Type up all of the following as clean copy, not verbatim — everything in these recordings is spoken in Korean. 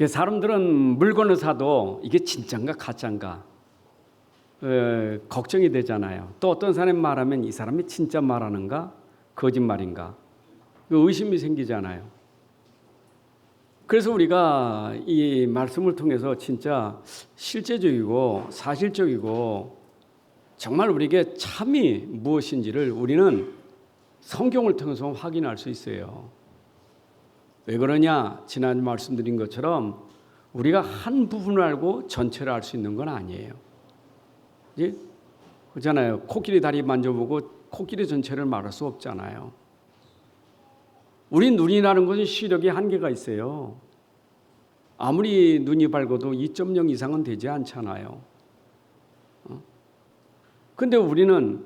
사람들은 물건을 사도 이게 진짠가 가짠가 걱정이 되잖아요. 또 어떤 사람이 말하면 이 사람이 진짜 말하는가 거짓말인가 의심이 생기잖아요. 그래서 우리가 이 말씀을 통해서 진짜 실제적이고 사실적이고 정말 우리에게 참이 무엇인지를 우리는 성경을 통해서 확인할 수 있어요. 왜 그러냐? 지난 말씀드린 것처럼 우리가 한 부분을 알고 전체를 알 수 있는 건 아니에요. 그렇잖아요. 코끼리 다리 만져보고 코끼리 전체를 말할 수 없잖아요. 우리 눈이라는 것은 시력이 한계가 있어요. 아무리 눈이 밝아도 2.0 이상은 되지 않잖아요. 근데 우리는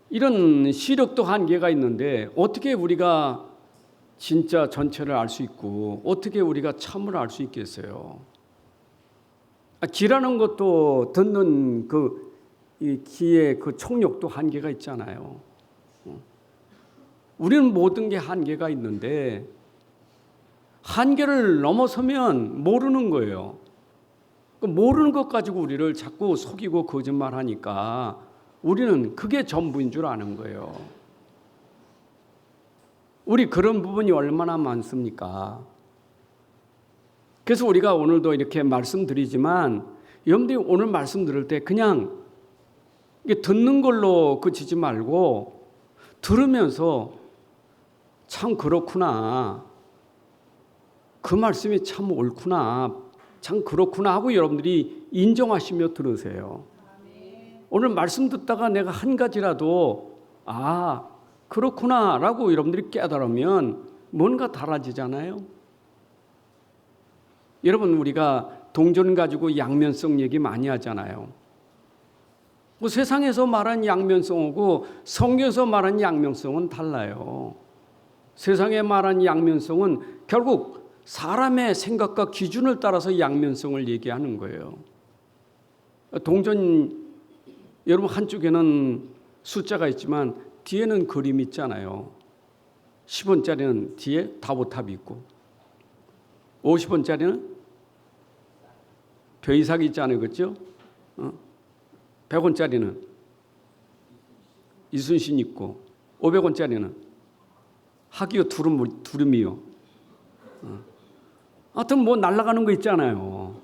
이런 시력도 한계가 있는데 어떻게 우리가 진짜 전체를 알 수 있고 어떻게 우리가 참을 알 수 있겠어요? 귀라는 것도 듣는 이 귀의 그 청력도 한계가 있잖아요. 우리는 모든 게 한계가 있는데 한계를 넘어서면 모르는 거예요. 모르는 것 가지고 우리를 자꾸 속이고 거짓말하니까 우리는 그게 전부인 줄 아는 거예요. 우리 그런 부분이 얼마나 많습니까? 그래서 우리가 오늘도 이렇게 말씀드리지만 여러분들이 오늘 말씀 들을 때 그냥 듣는 걸로 그치지 말고 들으면서 참 그렇구나. 그 말씀이 참 옳구나. 참 그렇구나 하고 여러분들이 인정하시며 들으세요. 오늘 말씀 듣다가 내가 한 가지라도 그렇구나 라고 여러분들이 깨달으면 뭔가 달라지잖아요. 여러분 우리가 동전 가지고 양면성 얘기 많이 하잖아요. 세상에서 말하는 양면성하고 성경에서 말하는 양면성은 달라요. 세상에 말하는 양면성은 결국 사람의 생각과 기준을 따라서 양면성을 얘기하는 거예요. 동전 여러분 한쪽에는 숫자가 있지만 뒤에는 그림이 있잖아요. 10원짜리는 뒤에 다보탑이 있고 50원짜리는 벼이삭이 있잖아요. 그렇죠? 100원짜리는 이순신 있고 500원짜리는 하기요 두루미요. 하여튼 뭐 날아가는 거 있잖아요.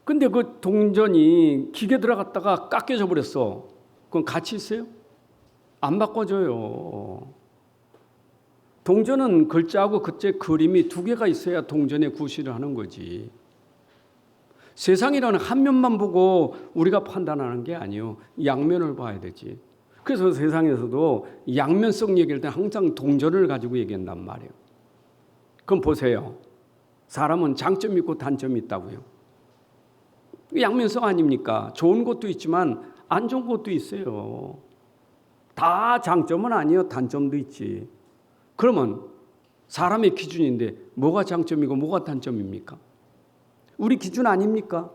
근데 그 동전이 기계 들어갔다가 깎여져 버렸어. 그건 가치 있어요? 안 바꿔줘요. 동전은 글자하고 그때 그림이 두 개가 있어야 동전에 구실을 하는 거지. 세상이라는 한 면만 보고 우리가 판단하는 게 아니에요. 양면을 봐야 되지. 그래서 세상에서도 양면성 얘기할 때 항상 동전을 가지고 얘기한단 말이에요. 그럼 보세요. 사람은 장점이 있고 단점이 있다고요. 양면성 아닙니까? 좋은 것도 있지만 안 좋은 것도 있어요. 다 장점은 아니에요. 단점도 있지. 그러면 사람의 기준인데 뭐가 장점이고 뭐가 단점입니까? 우리 기준 아닙니까?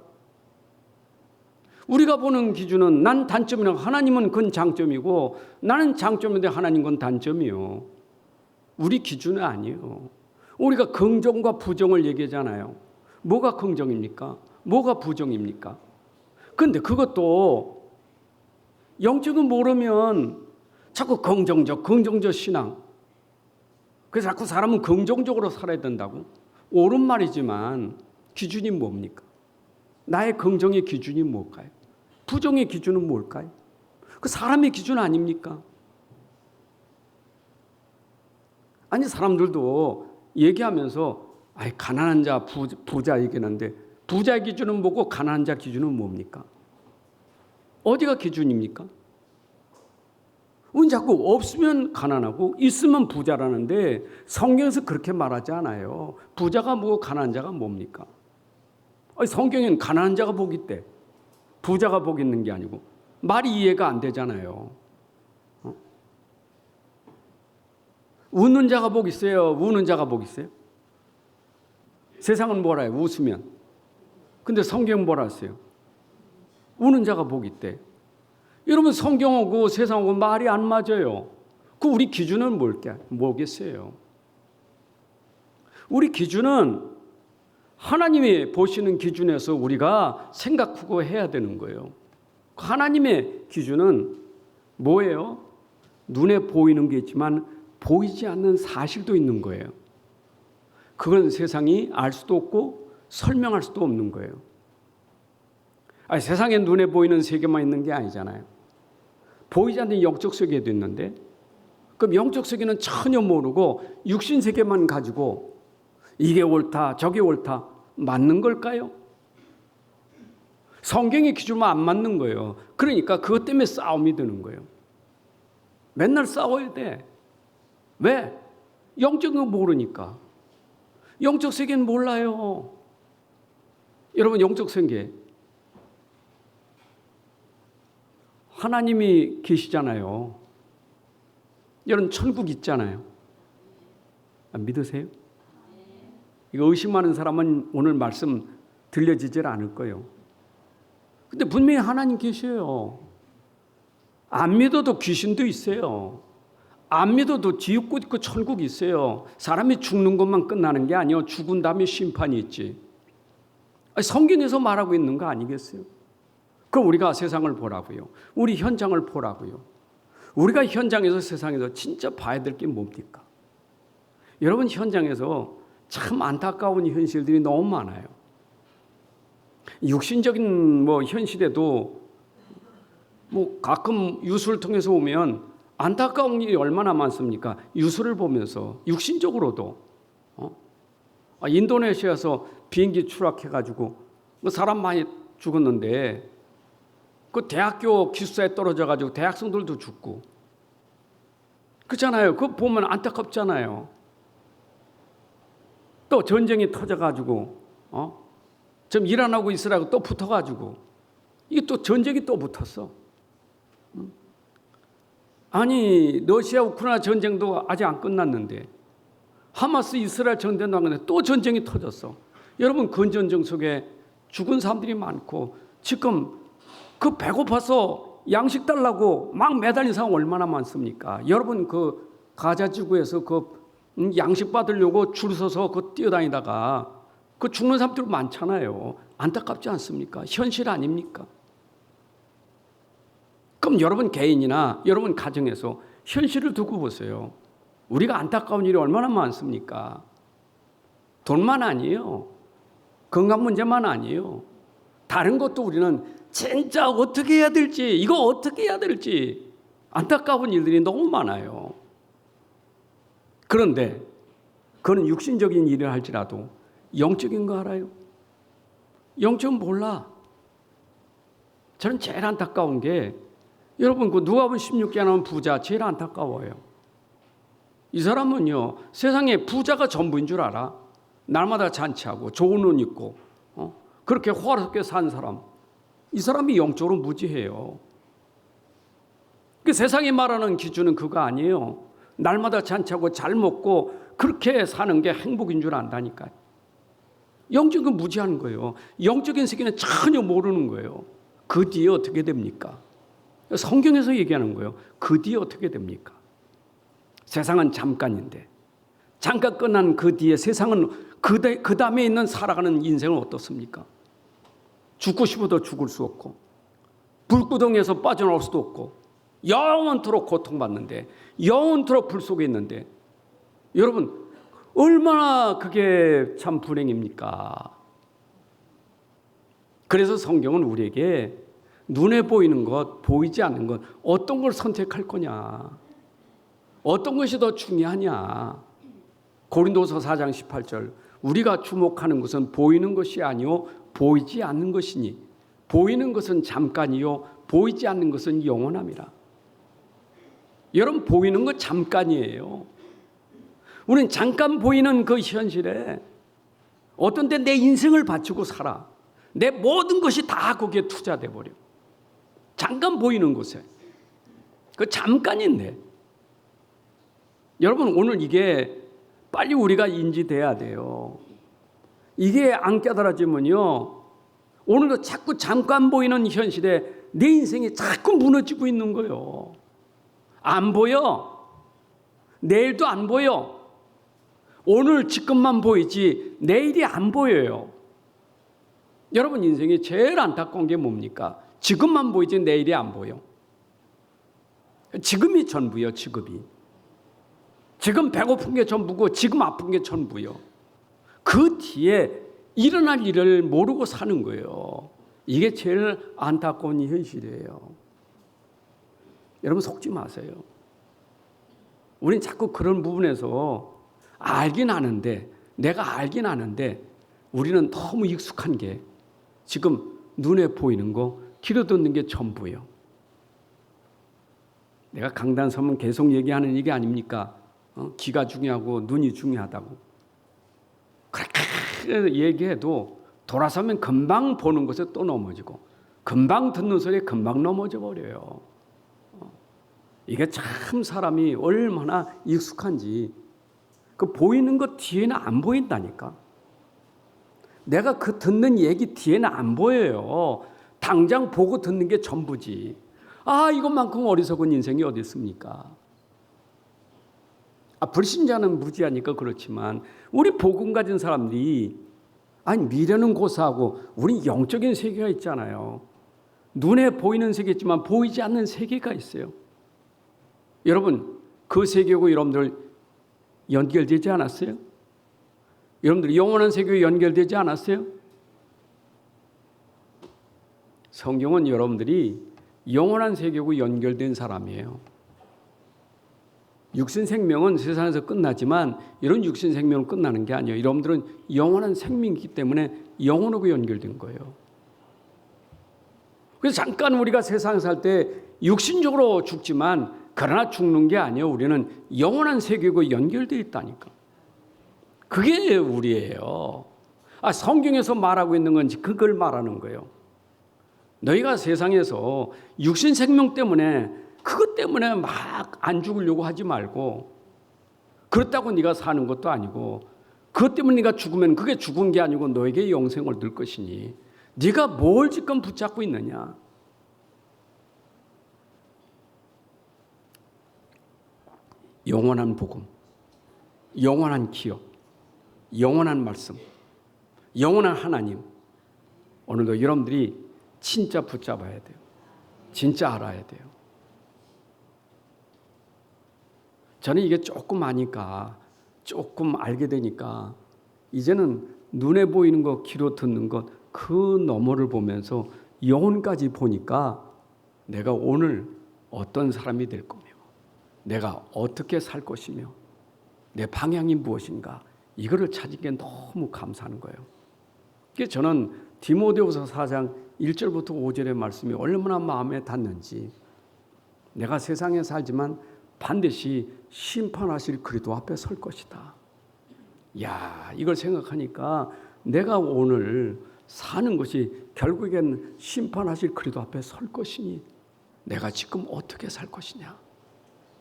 우리가 보는 기준은 난 단점이라고 하나님은 그건 장점이고 나는 장점인데 하나님 건 단점이요. 우리 기준은 아니에요. 우리가 긍정과 부정을 얘기하잖아요. 뭐가 긍정입니까? 뭐가 부정입니까? 그런데 그것도 영적은 모르면 자꾸 긍정적 신앙. 그래서 자꾸 사람은 긍정적으로 살아야 된다고. 옳은 말이지만 기준이 뭡니까? 나의 긍정의 기준이 뭘까요? 부정의 기준은 뭘까요? 그 사람의 기준 아닙니까? 아니 사람들도 얘기하면서 가난한 자, 부자 얘기하는데 부자의 기준은 뭐고 가난한 자 기준은 뭡니까? 어디가 기준입니까? 우린 자꾸 없으면 가난하고 있으면 부자라는데 성경에서 그렇게 말하지 않아요. 부자가 뭐고 가난한 자가 뭡니까? 성경에는 가난한 자가 복 있대. 부자가 복 있는 게 아니고 말이 이해가 안 되잖아요. 웃는 자가 복 있어요? 우는 자가 복 있어요? 세상은 뭐라 해요? 웃으면. 근데 성경은 뭐라 했어요? 우는 자가 복 있대. 여러분 성경하고 세상하고 말이 안 맞아요. 그 우리 기준은 뭐겠어요? 우리 기준은 하나님이 보시는 기준에서 우리가 생각하고 해야 되는 거예요. 하나님의 기준은 뭐예요? 눈에 보이는 게 있지만 보이지 않는 사실도 있는 거예요. 그건 세상이 알 수도 없고 설명할 수도 없는 거예요. 아니, 세상에 눈에 보이는 세계만 있는 게 아니잖아요. 보이지 않는 영적 세계도 있는데, 그럼 영적 세계는 전혀 모르고 육신 세계만 가지고 이게 옳다 저게 옳다 맞는 걸까요? 성경의 기준만 안 맞는 거예요. 그러니까 그것 때문에 싸움이 되는 거예요. 맨날 싸워야 돼. 왜? 영적인 거 모르니까. 영적 세계는 몰라요. 여러분, 영적 세계 하나님이 계시잖아요. 여러분, 천국 있잖아요. 믿으세요? 이거 의심하는 사람은 오늘 말씀 들려지질 않을 거예요. 근데 분명히 하나님 계셔요. 안 믿어도 귀신도 있어요. 안 믿어도 지옥도 있고 천국이 있어요. 사람이 죽는 것만 끝나는 게 아니에요. 죽은 다음에 심판이 있지. 성경에서 말하고 있는 거 아니겠어요? 그럼 우리가 세상을 보라고요. 우리 현장을 보라고요. 우리가 현장에서 세상에서 진짜 봐야 될 게 뭡니까? 여러분, 현장에서 참 안타까운 현실들이 너무 많아요. 육신적인 현실에도 가끔 뉴스를 통해서 보면 안타까운 일이 얼마나 많습니까? 뉴스를 보면서 육신적으로도 인도네시아에서 비행기 추락해가지고 사람 많이 죽었는데 그 대학교 기숙사에 떨어져가지고 대학생들도 죽고 그렇잖아요. 그거 보면 안타깝잖아요. 또 전쟁이 터져가지고 좀 일 안 하고 있으라고 또 붙어가지고 이게 또 전쟁이 또 붙었어. 아니, 러시아 우크라이나 전쟁도 아직 안 끝났는데 하마스 이스라엘 전쟁도 안 끝났는데 또 전쟁이 터졌어. 여러분, 그 전쟁 속에 죽은 사람들이 많고 지금 그 배고파서 양식 달라고 막 매달린 사람 얼마나 많습니까? 여러분, 그 가자 지구에서 그 양식 받으려고 줄 서서 그 뛰어다니다가 그 죽는 사람들 많잖아요. 안타깝지 않습니까? 현실 아닙니까? 그럼 여러분 개인이나 여러분 가정에서 현실을 두고 보세요. 우리가 안타까운 일이 얼마나 많습니까? 돈만 아니에요. 건강 문제만 아니에요. 다른 것도 우리는 진짜 어떻게 해야 될지, 이거 어떻게 해야 될지 안타까운 일들이 너무 많아요. 그런데 그건 육신적인 일을 할지라도 영적인 거 알아요? 영적은 몰라. 저는 제일 안타까운 게 여러분, 그 누가복음 16장에 나온 부자 제일 안타까워요. 이 사람은요, 세상에 부자가 전부인 줄 알아. 날마다 잔치하고 좋은 옷 입고 그렇게 호화롭게 산 사람. 이 사람이 영적으로 무지해요. 그 세상이 말하는 기준은 그거 아니에요. 날마다 잔치하고 잘 먹고 그렇게 사는 게 행복인 줄 안다니까요. 영적은 무지하는 거예요. 영적인 세계는 전혀 모르는 거예요. 그 뒤에 어떻게 됩니까? 성경에서 얘기하는 거예요. 그 뒤에 어떻게 됩니까? 세상은 잠깐인데 잠깐 끝난 그 뒤에 세상은 그 다음에 있는 살아가는 인생은 어떻습니까? 죽고 싶어도 죽을 수 없고 불구덩이에서 빠져나올 수도 없고 영원토록 고통받는데 영원토록 불 속에 있는데 여러분 얼마나 그게 참 불행입니까? 그래서 성경은 우리에게 눈에 보이는 것, 보이지 않는 것, 어떤 걸 선택할 거냐, 어떤 것이 더 중요하냐. 고린도서 4장 18절, 우리가 주목하는 것은 보이는 것이 아니요 보이지 않는 것이니 보이는 것은 잠깐이요 보이지 않는 것은 영원함이라. 여러분, 보이는 것 잠깐이에요. 우리는 잠깐 보이는 그 현실에 어떤 때 내 인생을 바치고 살아. 내 모든 것이 다 거기에 투자돼 버려. 잠깐 보이는 곳에. 그 잠깐인데. 여러분, 오늘 이게 빨리 우리가 인지돼야 돼요. 이게 안 깨달아지면요, 오늘도 자꾸 잠깐 보이는 현실에 내 인생이 자꾸 무너지고 있는 거예요. 안 보여. 내일도 안 보여. 오늘 지금만 보이지 내일이 안 보여요. 여러분 인생이 제일 안타까운 게 뭡니까? 지금만 보이지 내일이 안 보여. 지금이 전부요. 지금 배고픈 게 전부고 지금 아픈 게 전부요. 그 뒤에 일어날 일을 모르고 사는 거예요. 이게 제일 안타까운 현실이에요. 여러분 속지 마세요. 우린 자꾸 그런 부분에서 내가 알긴 아는데 우리는 너무 익숙한 게 지금 눈에 보이는 거, 귀로 듣는 게 전부예요. 내가 강단 서면 계속 얘기하는 이게 아닙니까? 귀가 중요하고 눈이 중요하다고. 그렇게 얘기해도 돌아서면 금방 보는 것에 또 넘어지고 금방 듣는 소리에 금방 넘어져 버려요. 이게 참 사람이 얼마나 익숙한지. 그 보이는 것 뒤에는 안 보인다니까. 내가 그 듣는 얘기 뒤에는 안 보여요. 당장 보고 듣는 게 전부지. 이것만큼 어리석은 인생이 어디 있습니까? 불신자는 무지하니까 그렇지만 우리 복음 가진 사람들이 미래는 고사하고 우리 영적인 세계가 있잖아요. 눈에 보이는 세계지만 보이지 않는 세계가 있어요. 여러분 그 세계하고 여러분들 연결되지 않았어요? 여러분들 영원한 세계에 연결되지 않았어요? 성경은 여러분들이 영원한 세계하고 연결된 사람이에요. 육신 생명은 세상에서 끝나지만 이런 육신 생명은 끝나는 게 아니에요. 여러분들은 영원한 생명이기 때문에 영혼하고 연결된 거예요. 그래서 잠깐 우리가 세상에 살 때 육신적으로 죽지만 그러나 죽는 게 아니에요. 우리는 영원한 세계하고 연결되어 있다니까. 그게 우리예요. 성경에서 말하고 있는 건지 그걸 말하는 거예요. 너희가 세상에서 육신 생명 때문에 그것 때문에 막 안 죽으려고 하지 말고, 그렇다고 네가 사는 것도 아니고, 그것 때문에 네가 죽으면 그게 죽은 게 아니고 너에게 영생을 얻을 것이니 네가 뭘 지금 붙잡고 있느냐. 영원한 복음, 영원한 기업, 영원한 말씀, 영원한 하나님. 오늘도 여러분들이 진짜 붙잡아야 돼요. 진짜 알아야 돼요. 저는 이게 조금 아니까, 조금 알게 되니까 이제는 눈에 보이는 것, 귀로 듣는 것, 그 너머를 보면서 영혼까지 보니까 내가 오늘 어떤 사람이 될 거며, 내가 어떻게 살 것이며, 내 방향이 무엇인가, 이거를 찾은 게 너무 감사한 거예요. 그래서 저는 디모데후서 4장 1절부터 5절의 말씀이 얼마나 마음에 닿는지, 내가 세상에 살지만 반드시 심판하실 그리스도 앞에 설 것이다. 이걸 생각하니까 내가 오늘 사는 것이 결국엔 심판하실 그리스도 앞에 설 것이니 내가 지금 어떻게 살 것이냐.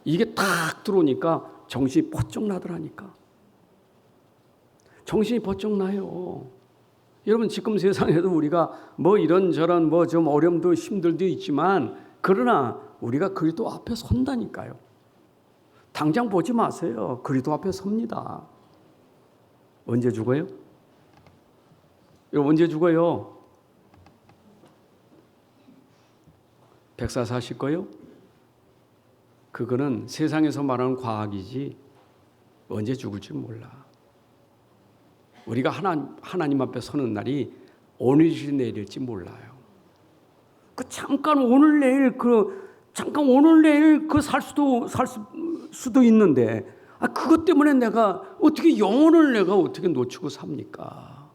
이게 딱 들어오니까 정신이 번쩍 나더라니까. 정신이 번쩍 나요. 여러분 지금 세상에도 우리가 이런저런 좀 어려움도 힘들도 있지만 그러나 우리가 그리스도 앞에 선다니까요. 당장 보지 마세요. 그리스도 앞에 섭니다. 언제 죽어요? 여러분 언제 죽어요? 100살 사실 거요? 그거는 세상에서 말하는 과학이지 언제 죽을지 몰라. 우리가 하나님 앞에 서는 날이 오늘일지 내일일지 몰라요. 잠깐 오늘 내일 살 수도 있는데 그것 때문에 내가 어떻게 영혼을 내가 어떻게 놓치고 삽니까?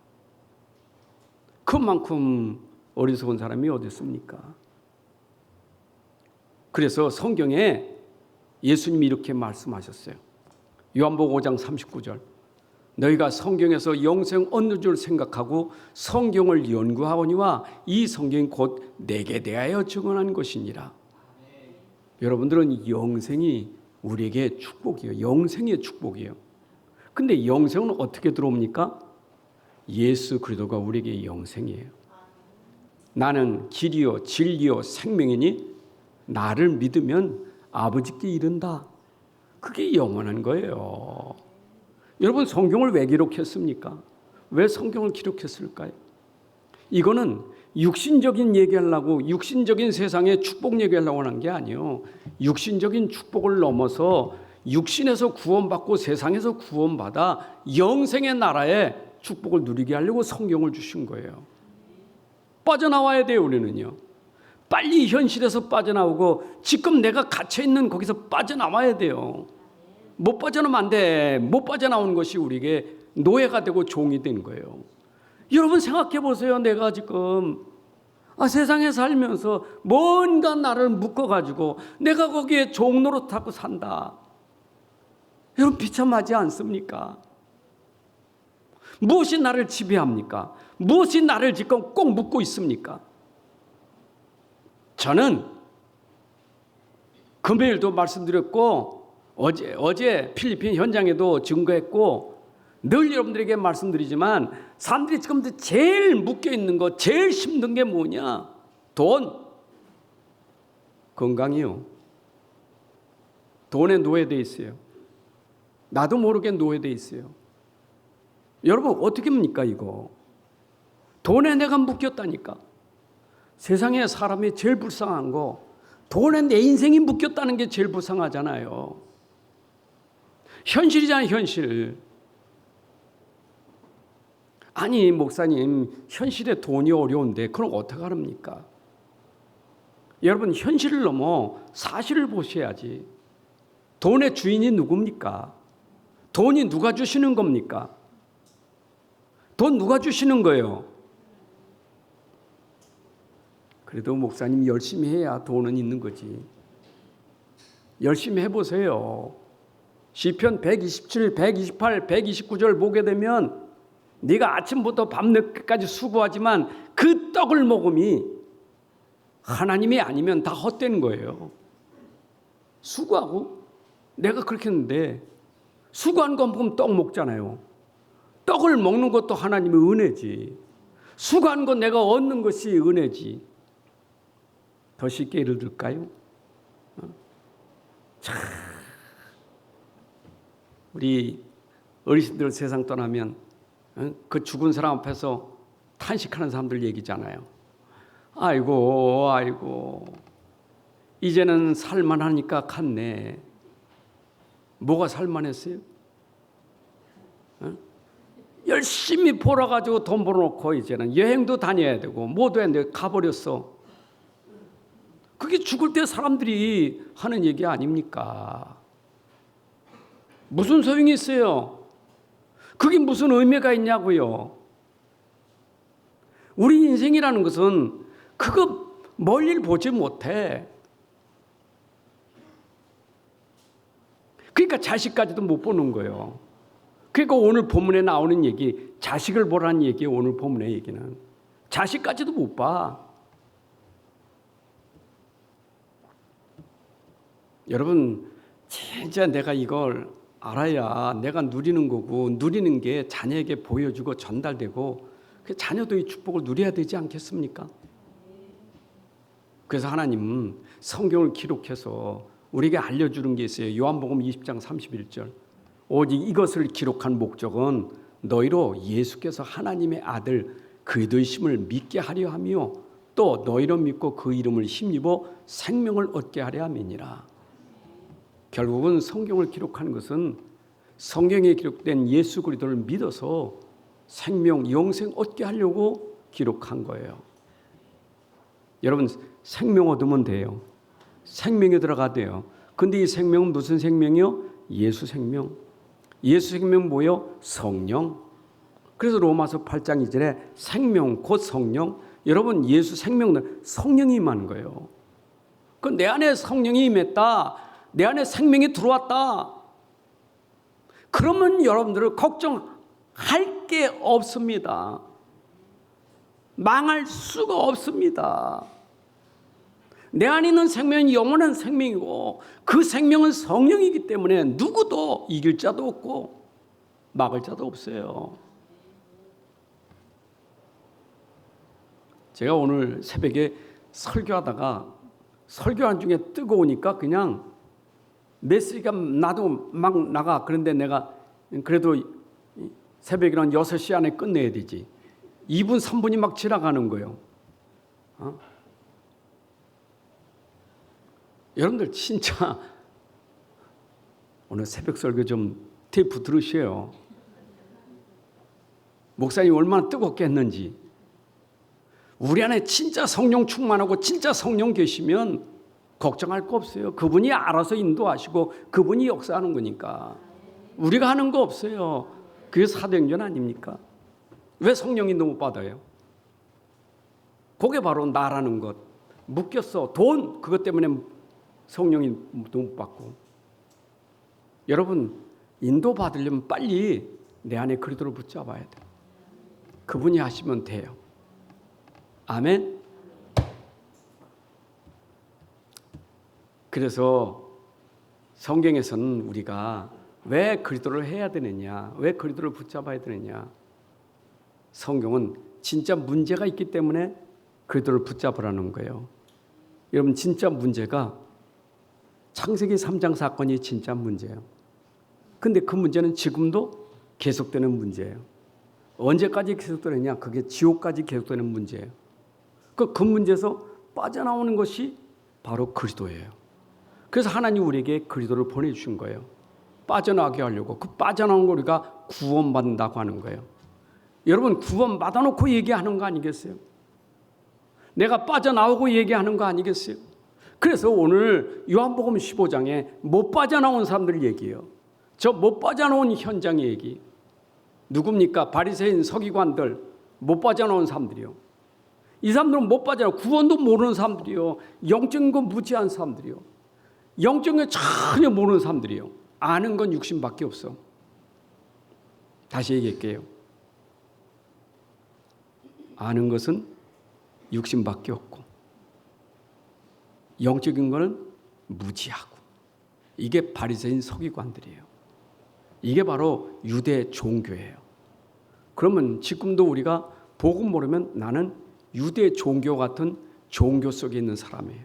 그만큼 어리석은 사람이 어디 있습니까? 그래서 성경에 예수님이 이렇게 말씀하셨어요. 요한복음 5장 39절. 너희가 성경에서 영생 얻는 줄 생각하고 성경을 연구하오니와 이 성경이 곧 내게 대하여 증언한 것이니라. 여러분들은 영생이 우리에게 축복이에요. 영생의 축복이에요. 근데 영생은 어떻게 들어옵니까? 예수 그리스도가 우리에게 영생이에요. 나는 길이요 진리요 생명이니 나를 믿으면 아버지께 이른다. 그게 영원한 거예요. 여러분, 성경을 왜 기록했습니까? 왜 성경을 기록했을까요? 이거는 육신적인 얘기하려고, 육신적인 세상의 축복 얘기하려고 하는 게 아니에요. 육신적인 축복을 넘어서 육신에서 구원받고 세상에서 구원받아 영생의 나라의 축복을 누리게 하려고 성경을 주신 거예요. 빠져나와야 돼요, 우리는요. 빨리 현실에서 빠져나오고 지금 내가 갇혀있는 거기서 빠져나와야 돼요. 못 빠져나오면 안 돼. 못 빠져나오는 것이 우리에게 노예가 되고 종이 된 거예요. 여러분 생각해 보세요. 내가 지금 세상에 살면서 뭔가 나를 묶어가지고 내가 거기에 종 노릇하고 산다. 여러분 비참하지 않습니까? 무엇이 나를 지배합니까? 무엇이 나를 지금 꼭 묶고 있습니까? 저는 금요일도 말씀드렸고 어제 필리핀 현장에도 증거했고 늘 여러분들에게 말씀드리지만 사람들이 지금 제일 묶여있는 거, 제일 힘든 게 뭐냐? 돈, 건강이요. 돈에 노예되어 있어요. 나도 모르게 노예되어 있어요. 여러분 어떻게 합니까 이거? 돈에 내가 묶였다니까. 세상에 사람이 제일 불쌍한 거, 돈에 내 인생이 묶였다는 게 제일 불쌍하잖아요. 현실이잖아요, 현실. 아니 목사님, 현실에 돈이 어려운데 그럼 어떻게 합니까? 여러분 현실을 넘어 사실을 보셔야지. 돈의 주인이 누굽니까? 돈이 누가 주시는 겁니까? 돈 누가 주시는 거예요? 그래도 목사님 열심히 해야 돈은 있는 거지. 열심히 해보세요. 시편 127, 128, 129절 보게 되면 네가 아침부터 밤늦게까지 수고하지만 그 떡을 먹음이 하나님이 아니면 다 헛된 거예요. 수고하고 내가 그렇게 했는데 수고한 거 보면 떡 먹잖아요. 떡을 먹는 것도 하나님의 은혜지. 수고한 거 내가 얻는 것이 은혜지. 더 쉽게 예를 들까요? 참, 우리 어르신들 세상 떠나면 그 죽은 사람 앞에서 탄식하는 사람들 얘기잖아요. 아이고 아이고 이제는 살만하니까 갔네. 뭐가 살만했어요? 열심히 벌어가지고 돈 벌어놓고 이제는 여행도 다녀야 되고 뭐도 해야 되는데 가버렸어. 그게 죽을 때 사람들이 하는 얘기 아닙니까? 무슨 소용이 있어요? 그게 무슨 의미가 있냐고요? 우리 인생이라는 것은 그거 멀리를 보지 못해. 그러니까 자식까지도 못 보는 거예요. 그러니까 오늘 본문에 나오는 얘기, 자식을 보라는 얘기, 오늘 본문의 얘기는 자식까지도 못 봐. 여러분 진짜 내가 이걸 알아야 내가 누리는 거고, 누리는 게 자녀에게 보여주고 전달되고 그 자녀도 이 축복을 누려야 되지 않겠습니까? 그래서 하나님은 성경을 기록해서 우리에게 알려주는 게 있어요. 요한복음 20장 31절. 오직 이것을 기록한 목적은 너희로 예수께서 하나님의 아들 그리스도이심을 믿게 하려 하며 또 너희로 믿고 그 이름을 힘입어 생명을 얻게 하려 함이니라. 결국은 성경을 기록하는 것은 성경에 기록된 예수 그리스도를 믿어서 생명, 영생 얻게 하려고 기록한 거예요. 여러분 생명 얻으면 돼요. 생명에 들어가야 돼요. 근데 이 생명은 무슨 생명이요? 예수 생명. 예수 생명 뭐요? 성령. 그래서 로마서 8장 2절에 생명 곧 성령. 여러분 예수 생명은 성령이 임한 거예요. 그 내 안에 성령이 임했다. 내 안에 생명이 들어왔다. 그러면 여러분들은 걱정할 게 없습니다. 망할 수가 없습니다. 내 안에 있는 생명은 영원한 생명이고 그 생명은 성령이기 때문에 누구도 이길 자도 없고 막을 자도 없어요. 제가 오늘 새벽에 설교하다가 설교한 중에 뜨거우니까 그냥 메시지가 나도 막 나가. 그런데 내가 그래도 새벽이란 6시 안에 끝내야 되지. 2분, 3분이 막 지나가는 거예요. 여러분들 진짜 오늘 새벽 설교 좀 테이프 들으세요. 목사님 얼마나 뜨겁게 했는지. 우리 안에 진짜 성령 충만하고 진짜 성령 계시면 걱정할 거 없어요. 그분이 알아서 인도하시고 그분이 역사하는 거니까. 우리가 하는 거 없어요. 그게 사도행전 아닙니까? 왜 성령 인도 못 받아요? 그게 바로 나라는 것. 묶였어. 돈 그것 때문에 성령 인도 못 받고. 여러분 인도 받으려면 빨리 내 안에 그리스도를 붙잡아야 돼요. 그분이 하시면 돼요. 아멘. 그래서 성경에서는 우리가 왜 그리스도를 해야 되느냐, 왜 그리스도를 붙잡아야 되느냐. 성경은 진짜 문제가 있기 때문에 그리스도를 붙잡으라는 거예요. 여러분 진짜 문제가 창세기 3장 사건이 진짜 문제예요. 근데 그 문제는 지금도 계속되는 문제예요. 언제까지 계속되느냐? 그게 지옥까지 계속되는 문제예요. 그 문제에서 빠져나오는 것이 바로 그리스도예요. 그래서 하나님 우리에게 그리스도를 보내주신 거예요. 빠져나가게 하려고. 그 빠져나온 걸 우리가 구원받는다고 하는 거예요. 여러분 구원 받아놓고 얘기하는 거 아니겠어요? 내가 빠져나오고 얘기하는 거 아니겠어요? 그래서 오늘 요한복음 15장에 못 빠져나온 사람들 얘기해요. 저 못 빠져나온 현장의 얘기. 누굽니까? 바리새인 서기관들, 못 빠져나온 사람들이요. 이 사람들은 못 빠져나와. 구원도 모르는 사람들이요. 영적인 건 무지한 사람들이요. 영적인 건 전혀 모르는 사람들이요. 아는 건 육신밖에 없어. 다시 얘기할게요. 아는 것은 육신밖에 없고 영적인 거는 무지하고. 이게 바리새인 서기관들이에요. 이게 바로 유대 종교예요. 그러면 지금도 우리가 복음 모르면 나는 유대 종교 같은 종교 속에 있는 사람이에요.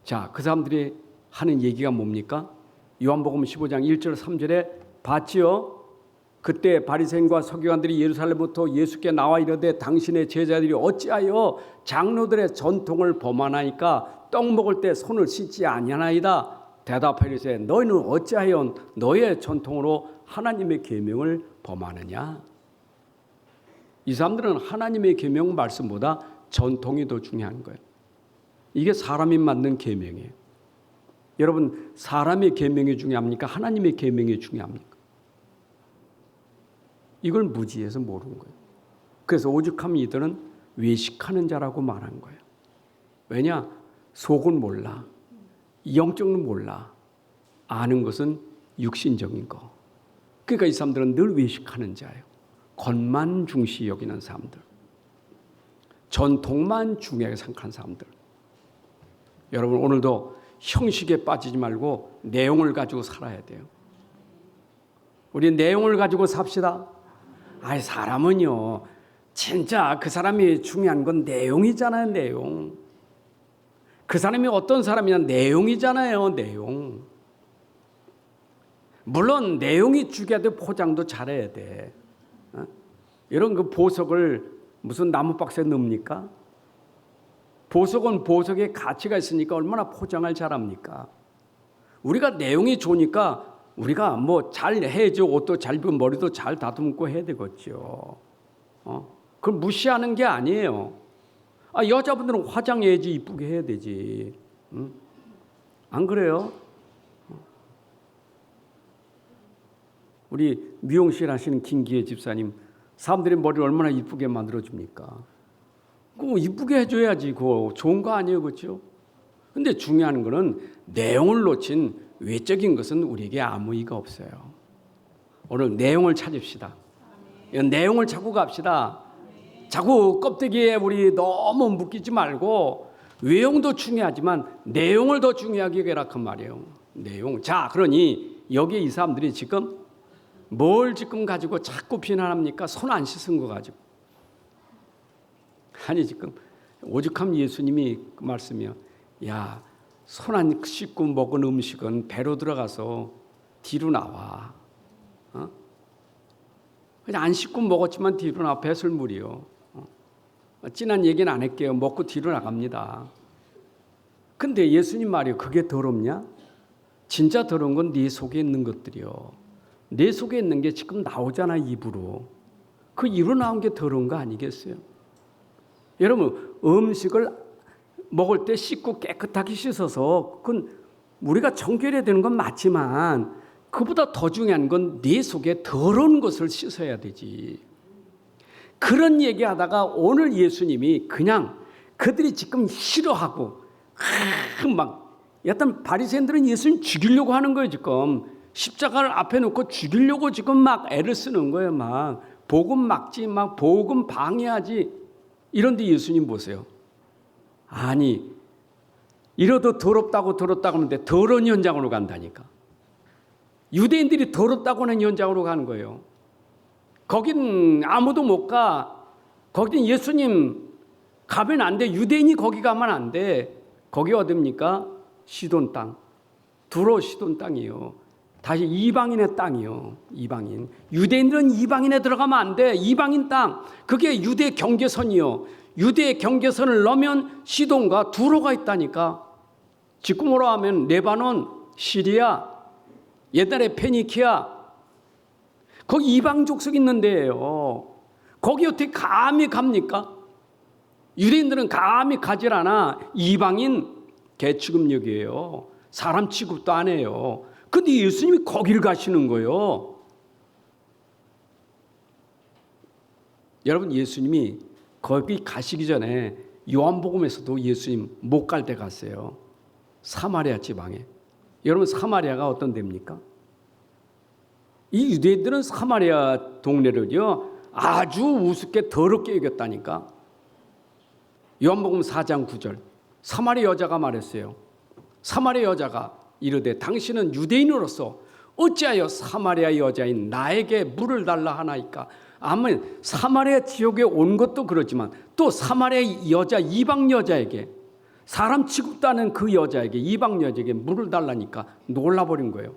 자, 그 사람들이 하는 얘기가 뭡니까? 요한복음 15장 1절 3절에 봤지요? 그때 바리새인과 서기관들이 예루살렘부터 예수께 나와 이르되 당신의 제자들이 어찌하여 장로들의 전통을 범하나이까 떡 먹을 때 손을 씻지 아니하나이다. 대답하이르되 너희는 어찌하여 너의 전통으로 하나님의 계명을 범하느냐? 이 사람들은 하나님의 계명 말씀보다 전통이 더 중요한 거예요. 이게 사람이 만든 계명이에요. 여러분 사람의 계명이 중요합니까? 하나님의 계명이 중요합니까? 이걸 무지해서 모르는 거예요. 그래서 오죽하면 이들은 외식하는 자라고 말한 거예요. 왜냐? 속은 몰라. 영적은 몰라. 아는 것은 육신적인 거. 그러니까 이 사람들은 늘 외식하는 자예요. 겉만 중시 여기는 사람들. 전통만 중요하게 생각하는 사람들. 여러분 오늘도 형식에 빠지지 말고 내용을 가지고 살아야 돼요. 우리 내용을 가지고 삽시다. 아이 사람은요 진짜 그 사람이 중요한 건 내용이잖아요. 내용. 그 사람이 어떤 사람이냐 내용이잖아요. 내용. 물론 내용이 중요해야 돼. 포장도 잘해야 돼. 이런 그 보석을 무슨 나무 박스에 넣습니까? 보석은 보석의 가치가 있으니까 얼마나 포장을 잘합니까? 우리가 내용이 좋으니까 우리가 뭐 잘 해야죠. 옷도 잘 입고 머리도 잘 다듬고 해야 되겠죠. 그걸 무시하는 게 아니에요. 여자분들은 화장해야지 이쁘게 해야 되지. 안 그래요? 우리 미용실 하시는 김기혜 집사님 사람들이 머리를 얼마나 이쁘게 만들어줍니까? 그거 이쁘게 해줘야지. 그거 좋은 거 아니에요. 그렇죠? 근데 중요한 거는 내용을 놓친 외적인 것은 우리에게 아무 의미가 없어요. 오늘 내용을 찾읍시다. 내용을 찾고 갑시다. 자꾸 껍데기에 우리 너무 묶이지 말고 외용도 중요하지만 내용을 더 중요하게 해라란 말이에요. 내용. 자, 그러니 여기에 이 사람들이 지금 뭘 지금 가지고 자꾸 비난합니까? 손 안 씻은 거 가지고. 아니 지금 오죽하면 예수님이 그 말씀이요. 야, 손 안 씻고 먹은 음식은 배로 들어가서 뒤로 나와. 그냥 안 씻고 먹었지만 뒤로 나 배설물이요. 진한 얘기는 안 할게요. 먹고 뒤로 나갑니다. 근데 예수님 말이요, 그게 더럽냐? 진짜 더러운 건 네 속에 있는 것들이요. 내 속에 있는 게 지금 나오잖아, 입으로. 그 입으로 나온 게 더러운 거 아니겠어요? 여러분, 음식을 먹을 때 씻고 깨끗하게 씻어서 그건 우리가 정결해야 되는 건 맞지만 그보다 더 중요한 건 네 속에 더러운 것을 씻어야 되지. 그런 얘기하다가 오늘 예수님이 그냥 그들이 지금 싫어하고 막 약간 바리새인들은 예수님 죽이려고 하는 거예요. 지금 십자가를 앞에 놓고 죽이려고 지금 막 애를 쓰는 거예요. 막 복음 막지, 막 복음 방해하지. 이런데 예수님 보세요. 아니, 이러도 더럽다고 하는데 더러운 현장으로 간다니까. 유대인들이 더럽다고 하는 현장으로 가는 거예요. 거긴 아무도 못 가. 거긴 예수님 가면 안 돼. 유대인이 거기 가면 안 돼. 거기 어딥니까? 시돈 땅. 두로 시돈 땅이요. 다시 이방인의 땅이요. 이방인. 유대인들은 이방인에 들어가면 안 돼. 이방인 땅. 그게 유대 경계선이요. 유대 경계선을 넘으면 시돈과 두로가 있다니까. 지금으로 하면 레바논, 시리아, 옛날에 페니키아. 거기 이방 족속 있는 데예요. 거기 어떻게 감히 갑니까? 유대인들은 감히 가질 않아. 이방인 개취급력이에요. 사람 취급도 안 해요. 근데 예수님이 거기를 가시는 거예요. 여러분, 예수님이 거기 가시기 전에 요한복음에서도 예수님 못 갈 데 갔어요. 사마리아 지방에. 여러분, 사마리아가 어떤 데입니까? 이 유대인들은 사마리아 동네를요 아주 우습게 더럽게 여겼다니까. 요한복음 4장 9절. 사마리아 여자가 말했어요. 사마리아 여자가 이르되 당신은 유대인으로서 어찌하여 사마리아 여자인 나에게 물을 달라 하나이까. 아멘. 사마리아 지역에 온 것도 그렇지만 또 사마리아 여자, 이방 여자에게, 사람 취급도 하는 그 여자에게, 이방 여자에게 물을 달라니까 놀라버린 거예요.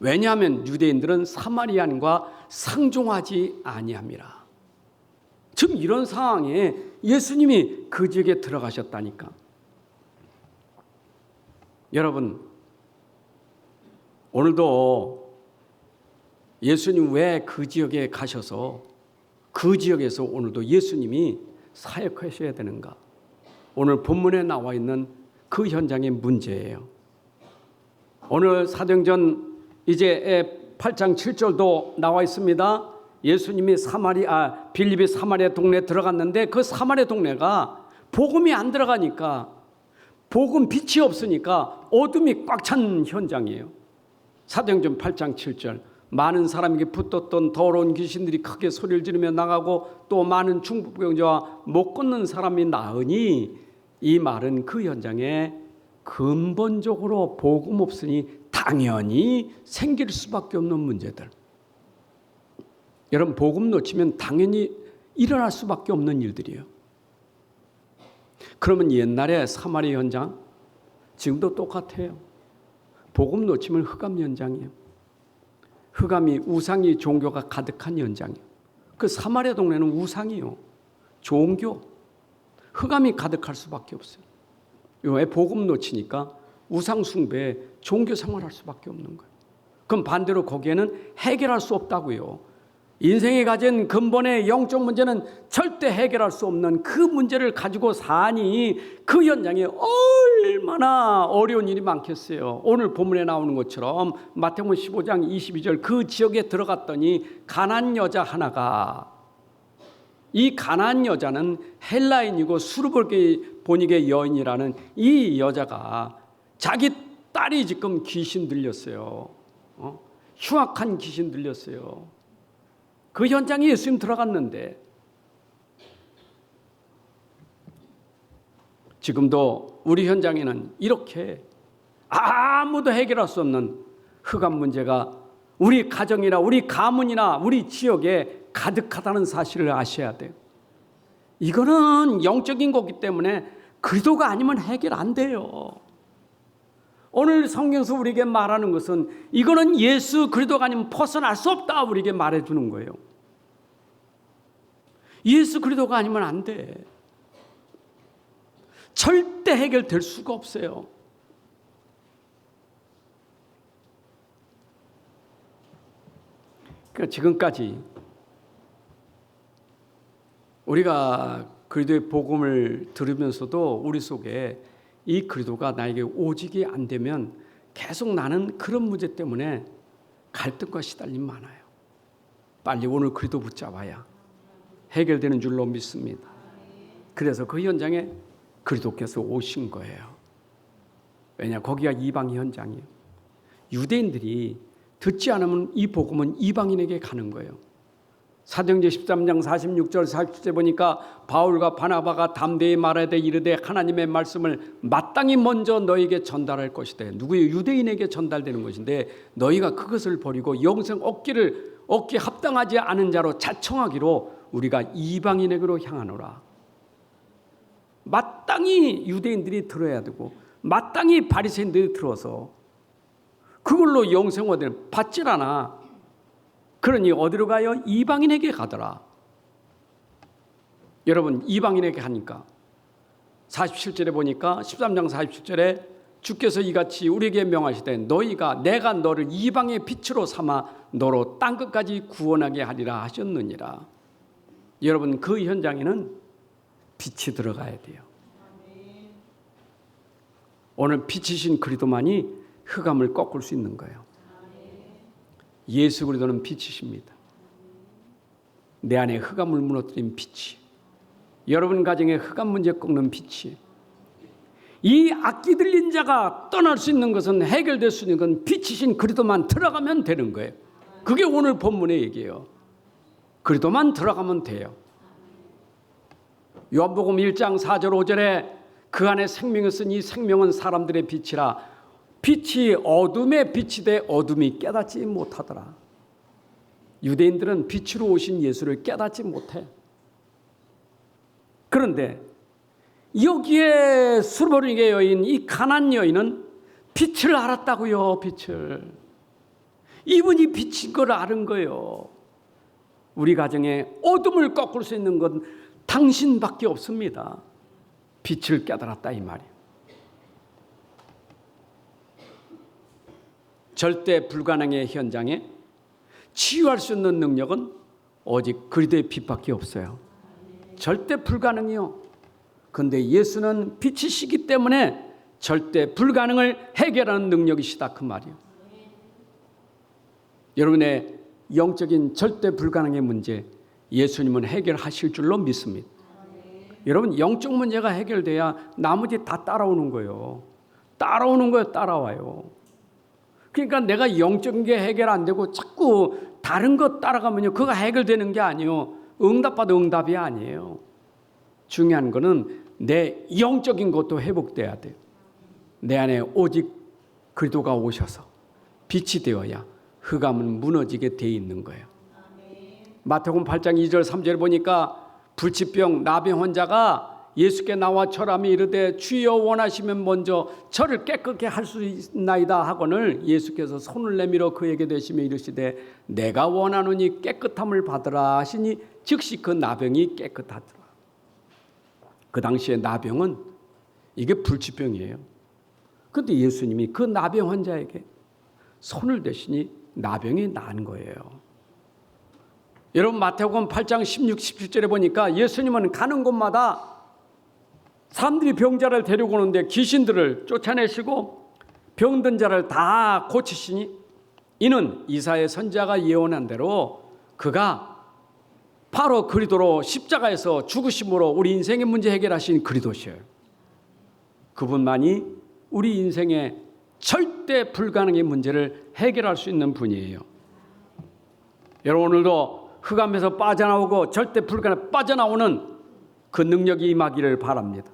왜냐하면 유대인들은 사마리안과 상종하지 아니함이라. 지금 이런 상황에 예수님이 그 지역에 들어가셨다니까. 여러분, 오늘도 예수님 왜 그 지역에 가셔서 그 지역에서 오늘도 예수님이 사역하셔야 되는가? 오늘 본문에 나와 있는 그 현장의 문제예요. 오늘 사도행전 이제 8장 7절도 나와 있습니다. 예수님이 빌립이 사마리아 동네에 들어갔는데 그 사마리아 동네가 복음이 안 들어가니까, 복음 빛이 없으니까 어둠이 꽉 찬 현장이에요. 사도행전 8장 7절. 많은 사람에게 붙었던 더러운 귀신들이 크게 소리를 지르며 나가고 또 많은 중풍병자와 못 걷는 사람이 나으니, 이 말은 그 현장에 근본적으로 복음 없으니 당연히 생길 수밖에 없는 문제들. 여러분, 복음 놓치면 당연히 일어날 수밖에 없는 일들이에요. 그러면 옛날에 사마리아 현장, 지금도 똑같아요. 복음 놓치면 흑암 현장이에요. 흑암이, 우상이, 종교가 가득한 현장이에요. 그 사마리아 동네는 우상이요, 종교, 흑암이 가득할 수밖에 없어요. 왜? 복음 놓치니까 우상 숭배, 종교 생활할 수밖에 없는 거예요. 그럼 반대로 거기에는 해결할 수 없다고요. 인생에 가진 근본의 영적 문제는 절대 해결할 수 없는 그 문제를 가지고 사니 그 현장에 얼마나 어려운 일이 많겠어요. 오늘 본문에 나오는 것처럼 마태복음 15장 22절 그 지역에 들어갔더니 가나안 여자 하나가, 이 가나안 여자는 헬라인이고 수르보니게 여인이라는 이 여자가 자기 딸이 지금 귀신 들렸어요. 흉악한 귀신 들렸어요. 그 현장에 예수님 들어갔는데, 지금도 우리 현장에는 이렇게 아무도 해결할 수 없는 흑암 문제가 우리 가정이나 우리 가문이나 우리 지역에 가득하다는 사실을 아셔야 돼요. 이거는 영적인 거기 때문에 그리도가 아니면 해결 안 돼요. 오늘 성경에서 우리에게 말하는 것은 이거는 예수 그리스도가 아니면 벗어날 수 없다 우리에게 말해주는 거예요. 예수 그리스도가 아니면 안 돼. 절대 해결될 수가 없어요. 그러니까 지금까지 우리가 그리스도의 복음을 들으면서도 우리 속에 이 그리스도가 나에게 오직이 안 되면 계속 나는 그런 문제 때문에 갈등과 시달림 많아요. 빨리 오늘 그리스도 붙잡아야 해결되는 줄로 믿습니다. 그래서 그 현장에 그리스도께서 오신 거예요. 왜냐, 거기가 이방 현장이에요. 유대인들이 듣지 않으면 이 복음은 이방인에게 가는 거예요. 사도행전 13장 46절 47절 보니까 바울과 바나바가 담대히 말하되 이르되 하나님의 말씀을 마땅히 먼저 너에게 전달할 것이되, 누구의 유대인에게 전달되는 것인데 너희가 그것을 버리고 영생 얻기 합당하지 않은 자로 자청하기로 우리가 이방인에게로 향하노라. 마땅히 유대인들이 들어야 되고 마땅히 바리새인들이 들어서 그걸로 영생 얻을 받질 않아. 그러니 어디로 가요? 이방인에게 가더라. 여러분, 이방인에게 가니까 47절에 보니까 13장 47절에 주께서 이같이 우리에게 명하시되 너희가 내가 너를 이방의 빛으로 삼아 너로 땅끝까지 구원하게 하리라 하셨느니라. 여러분, 그 현장에는 빛이 들어가야 돼요. 오늘 빛이신 그리스도만이 흑암을 꺾을 수 있는 거예요. 예수 그리스도는 빛이십니다. 내 안에 흑암을 무너뜨린 빛이, 여러분 가정에 흑암 문제 꺾는 빛이, 이 악기 들린 자가 떠날 수 있는 것은, 해결될 수 있는 건 빛이신 그리스도만 들어가면 되는 거예요. 그게 오늘 본문의 얘기예요. 그리스도만 들어가면 돼요. 요한복음 1장 4절 5절에 그 안에 생명이 있으니 생명은 사람들의 빛이라. 빛이 어둠의 빛이 돼 어둠이 깨닫지 못하더라. 유대인들은 빛으로 오신 예수를 깨닫지 못해. 그런데 여기에 수르보니게 여인, 이 가난 여인은 빛을 알았다고요. 빛을. 이분이 빛인 걸 아는 거예요. 우리 가정에 어둠을 꺾을 수 있는 건 당신밖에 없습니다. 빛을 깨달았다 이 말이에요. 절대 불가능의 현장에 치유할 수 있는 능력은 오직 그리스도의 빛밖에 없어요. 절대 불가능이요. 그런데 예수는 빛이시기 때문에 절대 불가능을 해결하는 능력이시다 그 말이에요. 여러분의 영적인 절대 불가능의 문제, 예수님은 해결하실 줄로 믿습니다. 여러분, 영적 문제가 해결돼야 나머지 다 따라오는 거예요. 따라와요. 그러니까 내가 영적인 게 해결 안 되고 자꾸 다른 것 따라가면요, 그거 해결되는 게 아니에요. 응답받아 응답이 아니에요. 중요한 거는 내 영적인 것도 회복돼야 돼요. 내 안에 오직 그리스도가 오셔서 빛이 되어야 흑암은 무너지게 돼 있는 거예요. 마태복음 8장 2절 3절 보니까 불치병 나병 환자가 예수께 나와 절하며 이르되 주여 원하시면 먼저 저를 깨끗게 할 수 있나이다 하거늘 예수께서 손을 내밀어 그에게 대시며 이르시되 내가 원하노니 깨끗함을 받으라 하시니 즉시 그 나병이 깨끗하더라. 그 당시에 나병은 이게 불치병이에요. 그런데 예수님이 그 나병 환자에게 손을 대시니 나병이 난 거예요. 여러분, 마태복음 8장 16, 17절에 보니까 예수님은 가는 곳마다 사람들이 병자를 데리고 오는데 귀신들을 쫓아내시고 병든 자를 다 고치시니 이는 이사야 선지자가 예언한 대로 그가 바로 그리스도로 십자가에서 죽으심으로 우리 인생의 문제 해결하신 그리스도시에요. 그분만이 우리 인생의 절대 불가능의 문제를 해결할 수 있는 분이에요. 여러분, 오늘도 흑암에서 빠져나오고 절대 불가능 빠져나오는 그 능력이 임하기를 바랍니다.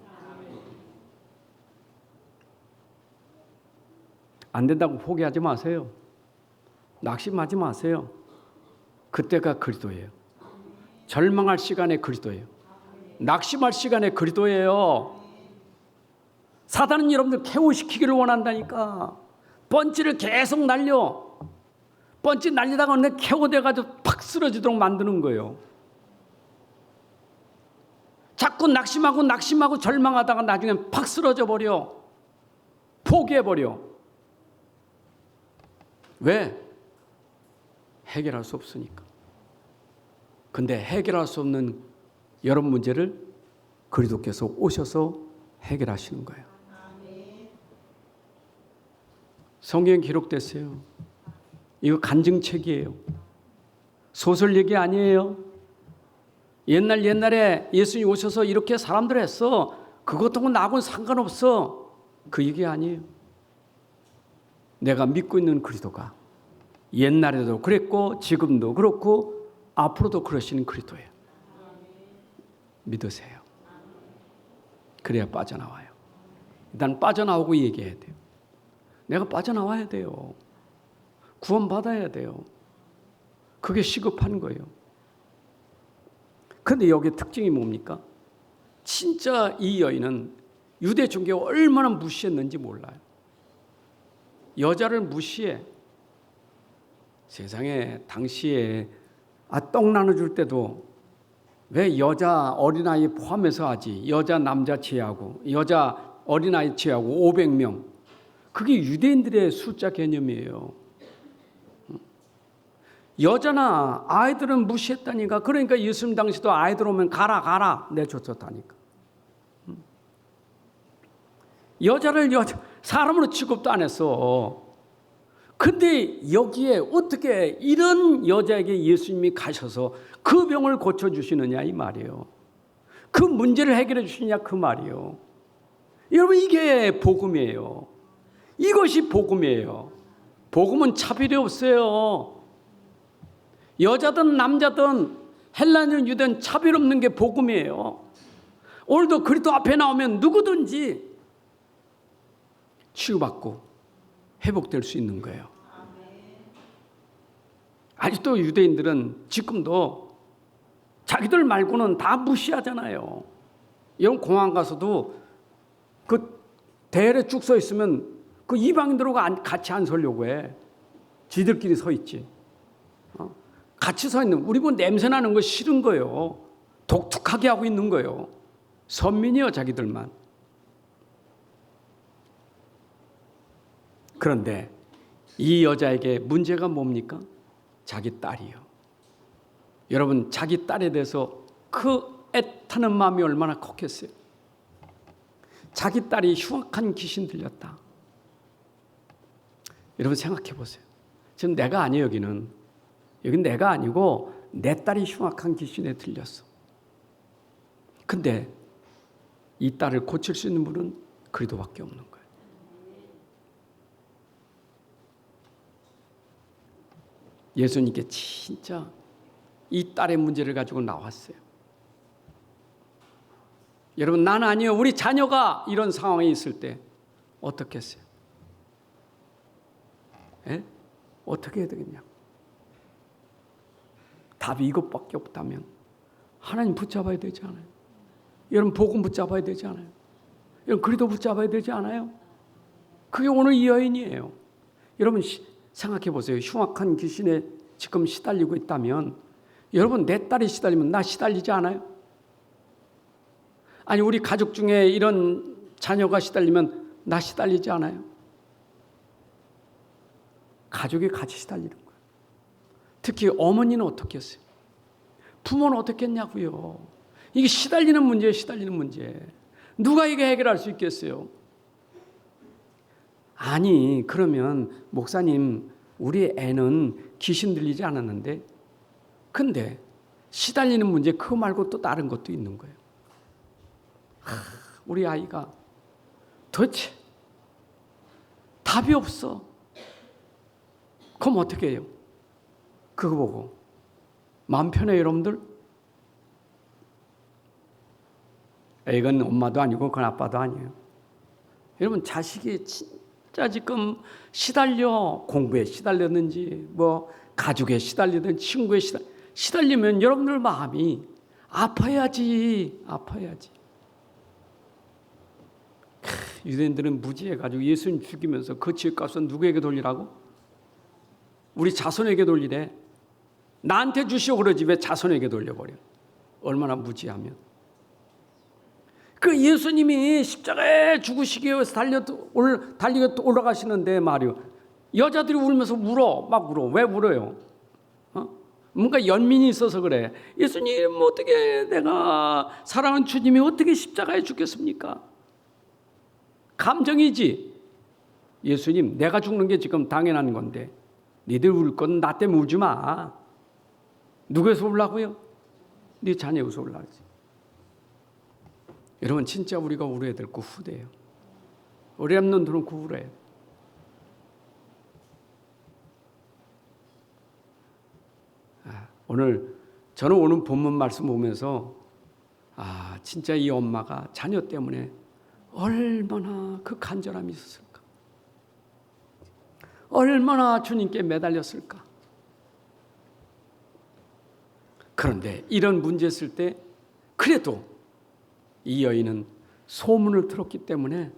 안 된다고 포기하지 마세요. 낙심하지 마세요. 그때가 그리스도예요. 절망할 시간에 그리스도예요. 낙심할 시간에 그리스도예요. 사단은 여러분들 KO 시키기를 원한다니까. 펀치를 계속 날려. 펀치 날리다가 어느 KO 돼가지고 팍 쓰러지도록 만드는 거예요. 자꾸 낙심하고 절망하다가 나중엔 팍 쓰러져 버려. 포기해버려. 왜? 해결할 수 없으니까. 근데 해결할 수 없는 여러분 문제를 그리스도께서 오셔서 해결하시는 거예요. 성경에 기록됐어요. 이거 간증책이에요. 소설 얘기 아니에요. 옛날에 예수님이 오셔서 이렇게 사람들 했어. 그것하고 나하고는 상관없어. 그 얘기 아니에요. 내가 믿고 있는 그리스도가 옛날에도 그랬고 지금도 그렇고 앞으로도 그러시는 그리스도예요. 믿으세요. 그래야 빠져나와요. 일단 빠져나오고 얘기해야 돼요. 내가 빠져나와야 돼요. 구원받아야 돼요. 그게 시급한 거예요. 그런데 여기에 특징이 뭡니까? 진짜 이 여인은 유대 종교가 얼마나 무시했는지 몰라요. 여자를 무시해. 세상에 당시에 떡 나눠줄 때도 왜 여자 어린아이 포함해서 하지? 여자 남자 제하고 여자 어린아이 제하고 500명. 그게 유대인들의 숫자 개념이에요. 여자나 아이들은 무시했다니까. 그러니까 예수님 당시도 아이들 오면 가라 내쫓았다니까. 여자를 사람으로 취급도 안 했어. 근데 여기에 어떻게 이런 여자에게 예수님이 가셔서 그 병을 고쳐주시느냐 이 말이에요. 그 문제를 해결해 주시느냐 그 말이에요. 여러분 이게 복음이에요. 이것이 복음이에요. 복음은 차별이 없어요. 여자든 남자든 헬라인 유대인 차별 없는 게 복음이에요. 오늘도 그리스도 앞에 나오면 누구든지 치유받고 회복될 수 있는 거예요. 아직도 유대인들은 지금도 자기들 말고는 다 무시하잖아요. 여러분 공항 가서도 그 대열에 쭉 서 있으면 그 이방인들하고 같이 안 서려고 해. 지들끼리 서 있지. 같이 서 있는, 우리 뭐 냄새 나는 거 싫은 거예요. 독특하게 하고 있는 거예요. 선민이요, 자기들만. 그런데 이 여자에게 문제가 뭡니까? 자기 딸이요. 여러분, 자기 딸에 대해서 그 애타는 마음이 얼마나 컸겠어요. 자기 딸이 흉악한 귀신 들렸다. 여러분 생각해 보세요. 지금 내가 아니에요. 여긴 내가 아니고 내 딸이 흉악한 귀신에 들렸어. 근데 이 딸을 고칠 수 있는 분은 그리스도밖에 없는 거예요. 예수님께 진짜 이 딸의 문제를 가지고 나왔어요. 여러분, 난 아니에요. 우리 자녀가 이런 상황에 있을 때 어떻게 했어요? 에? 어떻게 해야 되겠냐? 답이 이것밖에 없다면 하나님 붙잡아야 되지 않아요? 여러분 복음 붙잡아야 되지 않아요? 여러분 그리스도 붙잡아야 되지 않아요? 그게 오늘 이 여인이에요. 여러분 생각해 보세요. 흉악한 귀신에 지금 시달리고 있다면 여러분 내 딸이 시달리면 나 시달리지 않아요? 아니 우리 가족 중에 이런 자녀가 시달리면 나 시달리지 않아요? 가족이 같이 시달리는 거예요. 특히 어머니는 어떻게 했어요? 부모는 어떻게 했냐고요? 이게 시달리는 문제예요. 시달리는 문제. 누가 이게 해결할 수 있겠어요? 아니 그러면 목사님 우리 애는 귀신 들리지 않았는데 근데 시달리는 문제 그거 말고 또 다른 것도 있는 거예요. 우리 아이가 도대체 답이 없어. 그럼 어떻게 해요? 그거 보고 마음 편해요 여러분들? 이건 엄마도 아니고 그건 아빠도 아니에요. 여러분 자식이 진짜 지금 시달려 공부에 시달렸는지 뭐 가족에 시달리든 친구에 시달리면 여러분들 마음이 아파야지. 유대인들은 무지해가지고 예수님 죽이면서 그 지역값은 누구에게 돌리라고? 우리 자손에게 돌리래. 나한테 주시오 그러지 왜 자손에게 돌려버려? 얼마나 무지하면. 그 예수님이 십자가에 죽으시기 위해서 달리고 올라가시는데 말이요. 여자들이 울면서 울어. 막 울어. 왜 울어요? 뭔가 연민이 있어서 그래. 예수님 어떻게 내가 사랑하는 주님이 어떻게 십자가에 죽겠습니까? 감정이지. 예수님 내가 죽는 게 지금 당연한 건데 니들 울 건 나 때문에 울지 마. 누구에서 울라고요? 네 자녀에서 울라지. 여러분 진짜 우리가 울어야 될 그 후대예요. 우리 랩런트는 그 울어요. 오늘 저는 오늘 본문 말씀 보면서 진짜 이 엄마가 자녀 때문에 얼마나 그 간절함이 있었을까. 얼마나 주님께 매달렸을까. 그런데 이런 문제 있을 때 그래도 이 여인은 소문을 들었기 때문에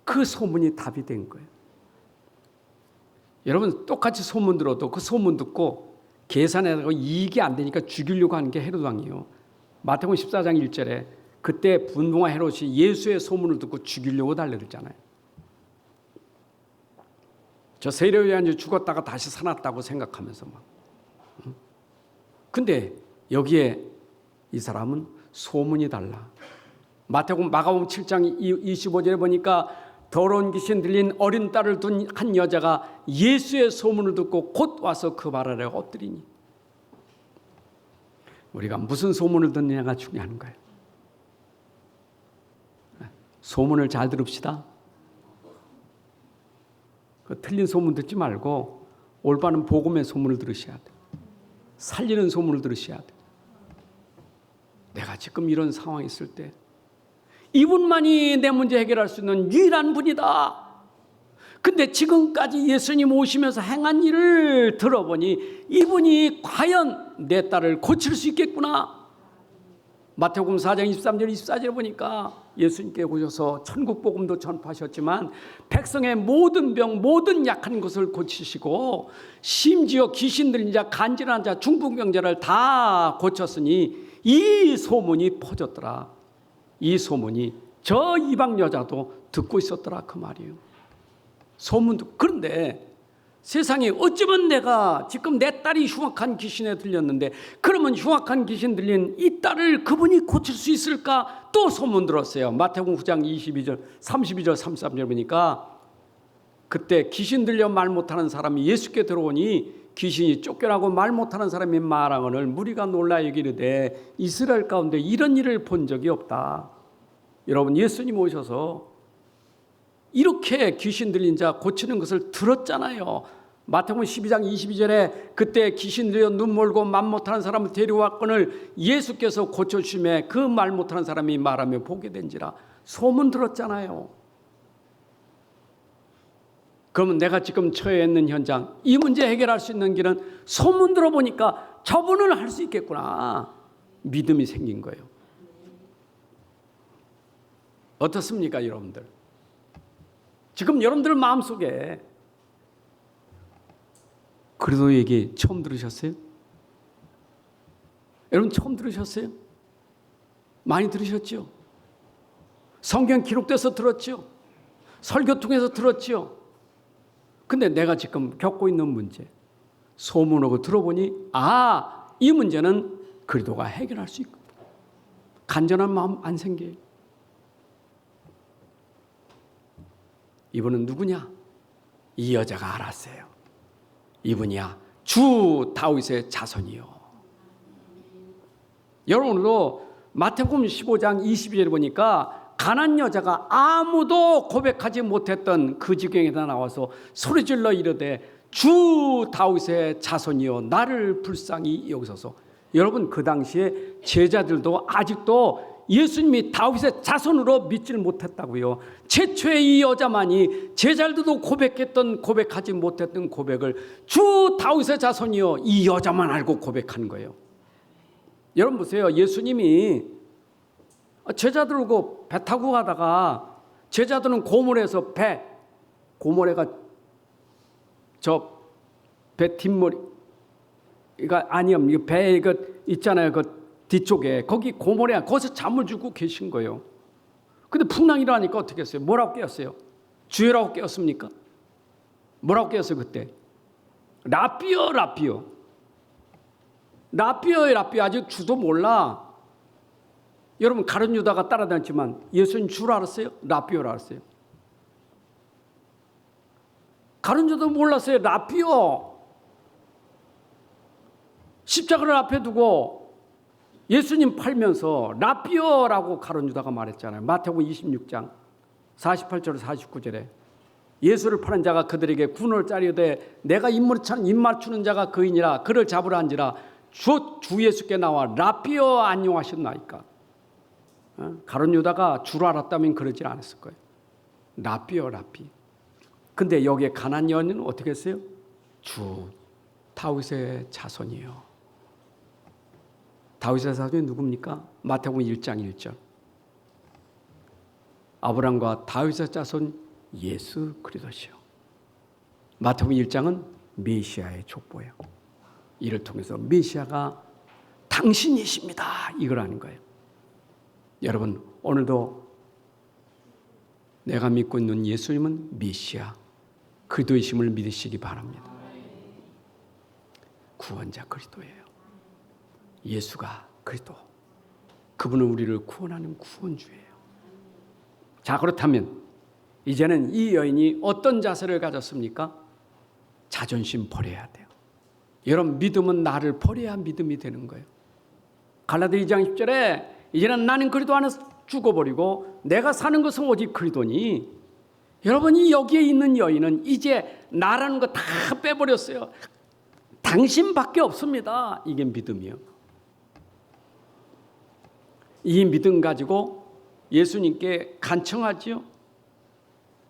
그 소문이 답이 된 거예요. 여러분 똑같이 소문 들어도 그 소문 듣고 계산해서 이익이 안 되니까 죽이려고 하는 게 헤롯 왕이에요. 마태복음 14장 1절에 그때 분노한 헤롯이 예수의 소문을 듣고 죽이려고 달려들잖아요. 저 세례요한이 죽었다가 다시 살았다고 생각하면서 막. 근데 여기에 이 사람은 소문이 달라. 마가복음 7장 25절에 보니까 더러운 귀신 들린 어린 딸을 둔 한 여자가 예수의 소문을 듣고 곧 와서 그 발 아래 엎드리니. 우리가 무슨 소문을 듣느냐가 중요한 거예요. 소문을 잘 들읍시다. 그 틀린 소문 듣지 말고 올바른 복음의 소문을 들으셔야 돼요. 살리는 소문을 들으셔야 돼요. 내가 지금 이런 상황이 있을 때 이분만이 내 문제 해결할 수 있는 유일한 분이다. 근데 지금까지 예수님 오시면서 행한 일을 들어보니 이분이 과연 내 딸을 고칠 수 있겠구나. 마태복음 4장 23절 24절에 보니까 예수님께 오셔서 천국 복음도 전파하셨지만 백성의 모든 병 모든 약한 것을 고치시고 심지어 귀신 들린 자 간질한 자 중풍병자를 다 고쳤으니 이 소문이 퍼졌더라. 이 소문이 저 이방 여자도 듣고 있었더라 그 말이에요. 소문도. 그런데 세상에 어쩌면 내가 지금 내 딸이 흉악한 귀신에 들렸는데 그러면 흉악한 귀신 들린 이 딸을 그분이 고칠 수 있을까? 또 소문 들었어요. 마태복음 9장 32절 32절 33절 보니까 그때 귀신 들려 말 못하는 사람이 예수께 들어오니 귀신이 쫓겨나고 말 못하는 사람이 말하거늘 무리가 놀라 여기르되 이스라엘 가운데 이런 일을 본 적이 없다. 여러분 예수님 오셔서 이렇게 귀신 들린 자 고치는 것을 들었잖아요. 마태복음 12장 22절에 그때 귀신 들려 눈 멀고 말 못하는 사람을 데려왔거늘 예수께서 고쳐주심에 그 말 못하는 사람이 말하며 보게 된지라. 소문 들었잖아요. 그러면 내가 지금 처해 있는 현장 이 문제 해결할 수 있는 길은 소문 들어보니까 저분을 할 수 있겠구나. 믿음이 생긴 거예요. 어떻습니까 여러분들? 지금 여러분들 마음속에 그래도 얘기 처음 들으셨어요? 여러분 처음 들으셨어요? 많이 들으셨죠? 성경 기록돼서 들었죠? 설교 통해서 들었죠? 근데 내가 지금 겪고 있는 문제 소문하고 들어보니 이 문제는 그리도가 해결할 수 있고 간절한 마음 안 생겨요. 이분은 누구냐? 이 여자가 알았어요. 이분이야 주 다윗의 자손이요. 여러분도 마태복음 15장 22절에 보니까 가난 여자가 아무도 고백하지 못했던 그 지경에다 나와서 소리질러 이르되 주 다윗의 자손이요 나를 불쌍히 여기소서. 여러분 그 당시에 제자들도 아직도 예수님이 다윗의 자손으로 믿지를 못했다고요. 최초의 이 여자만이 제자들도 고백하지 못했던 고백을 주 다윗의 자손이요 이 여자만 알고 고백한 거예요. 여러분 보세요. 예수님이 제자들하고 배 타고 가다가 제자들은 고모래에서 고모래가 저 배 뒷머리가 아니요, 배 있잖아요, 그 뒤쪽에 거기 고모래 거기서 잠을 주고 계신 거예요. 근데 풍랑이라니까 어떻게 했어요? 뭐라고 깨웠어요? 주여라고 깨웠습니까? 뭐라고 깨웠어요 그때? 라삐어. 아직 주도 몰라. 여러분 가룟 유다가 따라다녔지만 예수님 줄 알았어요? 라삐어를 알았어요? 가룟 유다도 몰랐어요. 라삐어. 십자가를 앞에 두고 예수님 팔면서 라삐어라고 가룟 유다가 말했잖아요. 마태복음 26장 48절 49절에 예수를 파는 자가 그들에게 군을 짜리되 내가 입 맞추는 자가 그이니라 그를 잡으라 한지라 주 예수께 나와 라삐어 안녕하셨나이까. 가룟 유다가 줄 알았다면 그러지 않았을 거예요. 라삐어. 근데 여기에 가난 여인은 어떻게 했어요? 주 다윗의 자손이에요. 다윗의 자손이 누굽니까? 마태복음 1장 1절. 아브라함과 다윗의 자손 예수 그리스도시요. 마태복음 1장은 메시아의 족보예요. 이를 통해서 메시아가 당신이십니다. 이걸 하는 거예요. 여러분 오늘도 내가 믿고 있는 예수님은 메시아 그리스도이심을 믿으시기 바랍니다. 구원자 그리스도예요. 예수가 그리스도. 그분은 우리를 구원하는 구원주예요. 자, 그렇다면 이제는 이 여인이 어떤 자세를 가졌습니까? 자존심 버려야 돼요. 여러분 믿음은 나를 버려야 믿음이 되는 거예요. 갈라디아 2장 10절에 이제는 나는 그리스도 안에서 죽어버리고 내가 사는 것은 오직 그리스도니. 여러분이 여기에 있는 여인은 이제 나라는 거 다 빼버렸어요. 당신밖에 없습니다. 이게 믿음이요. 이 믿음 가지고 예수님께 간청하지요.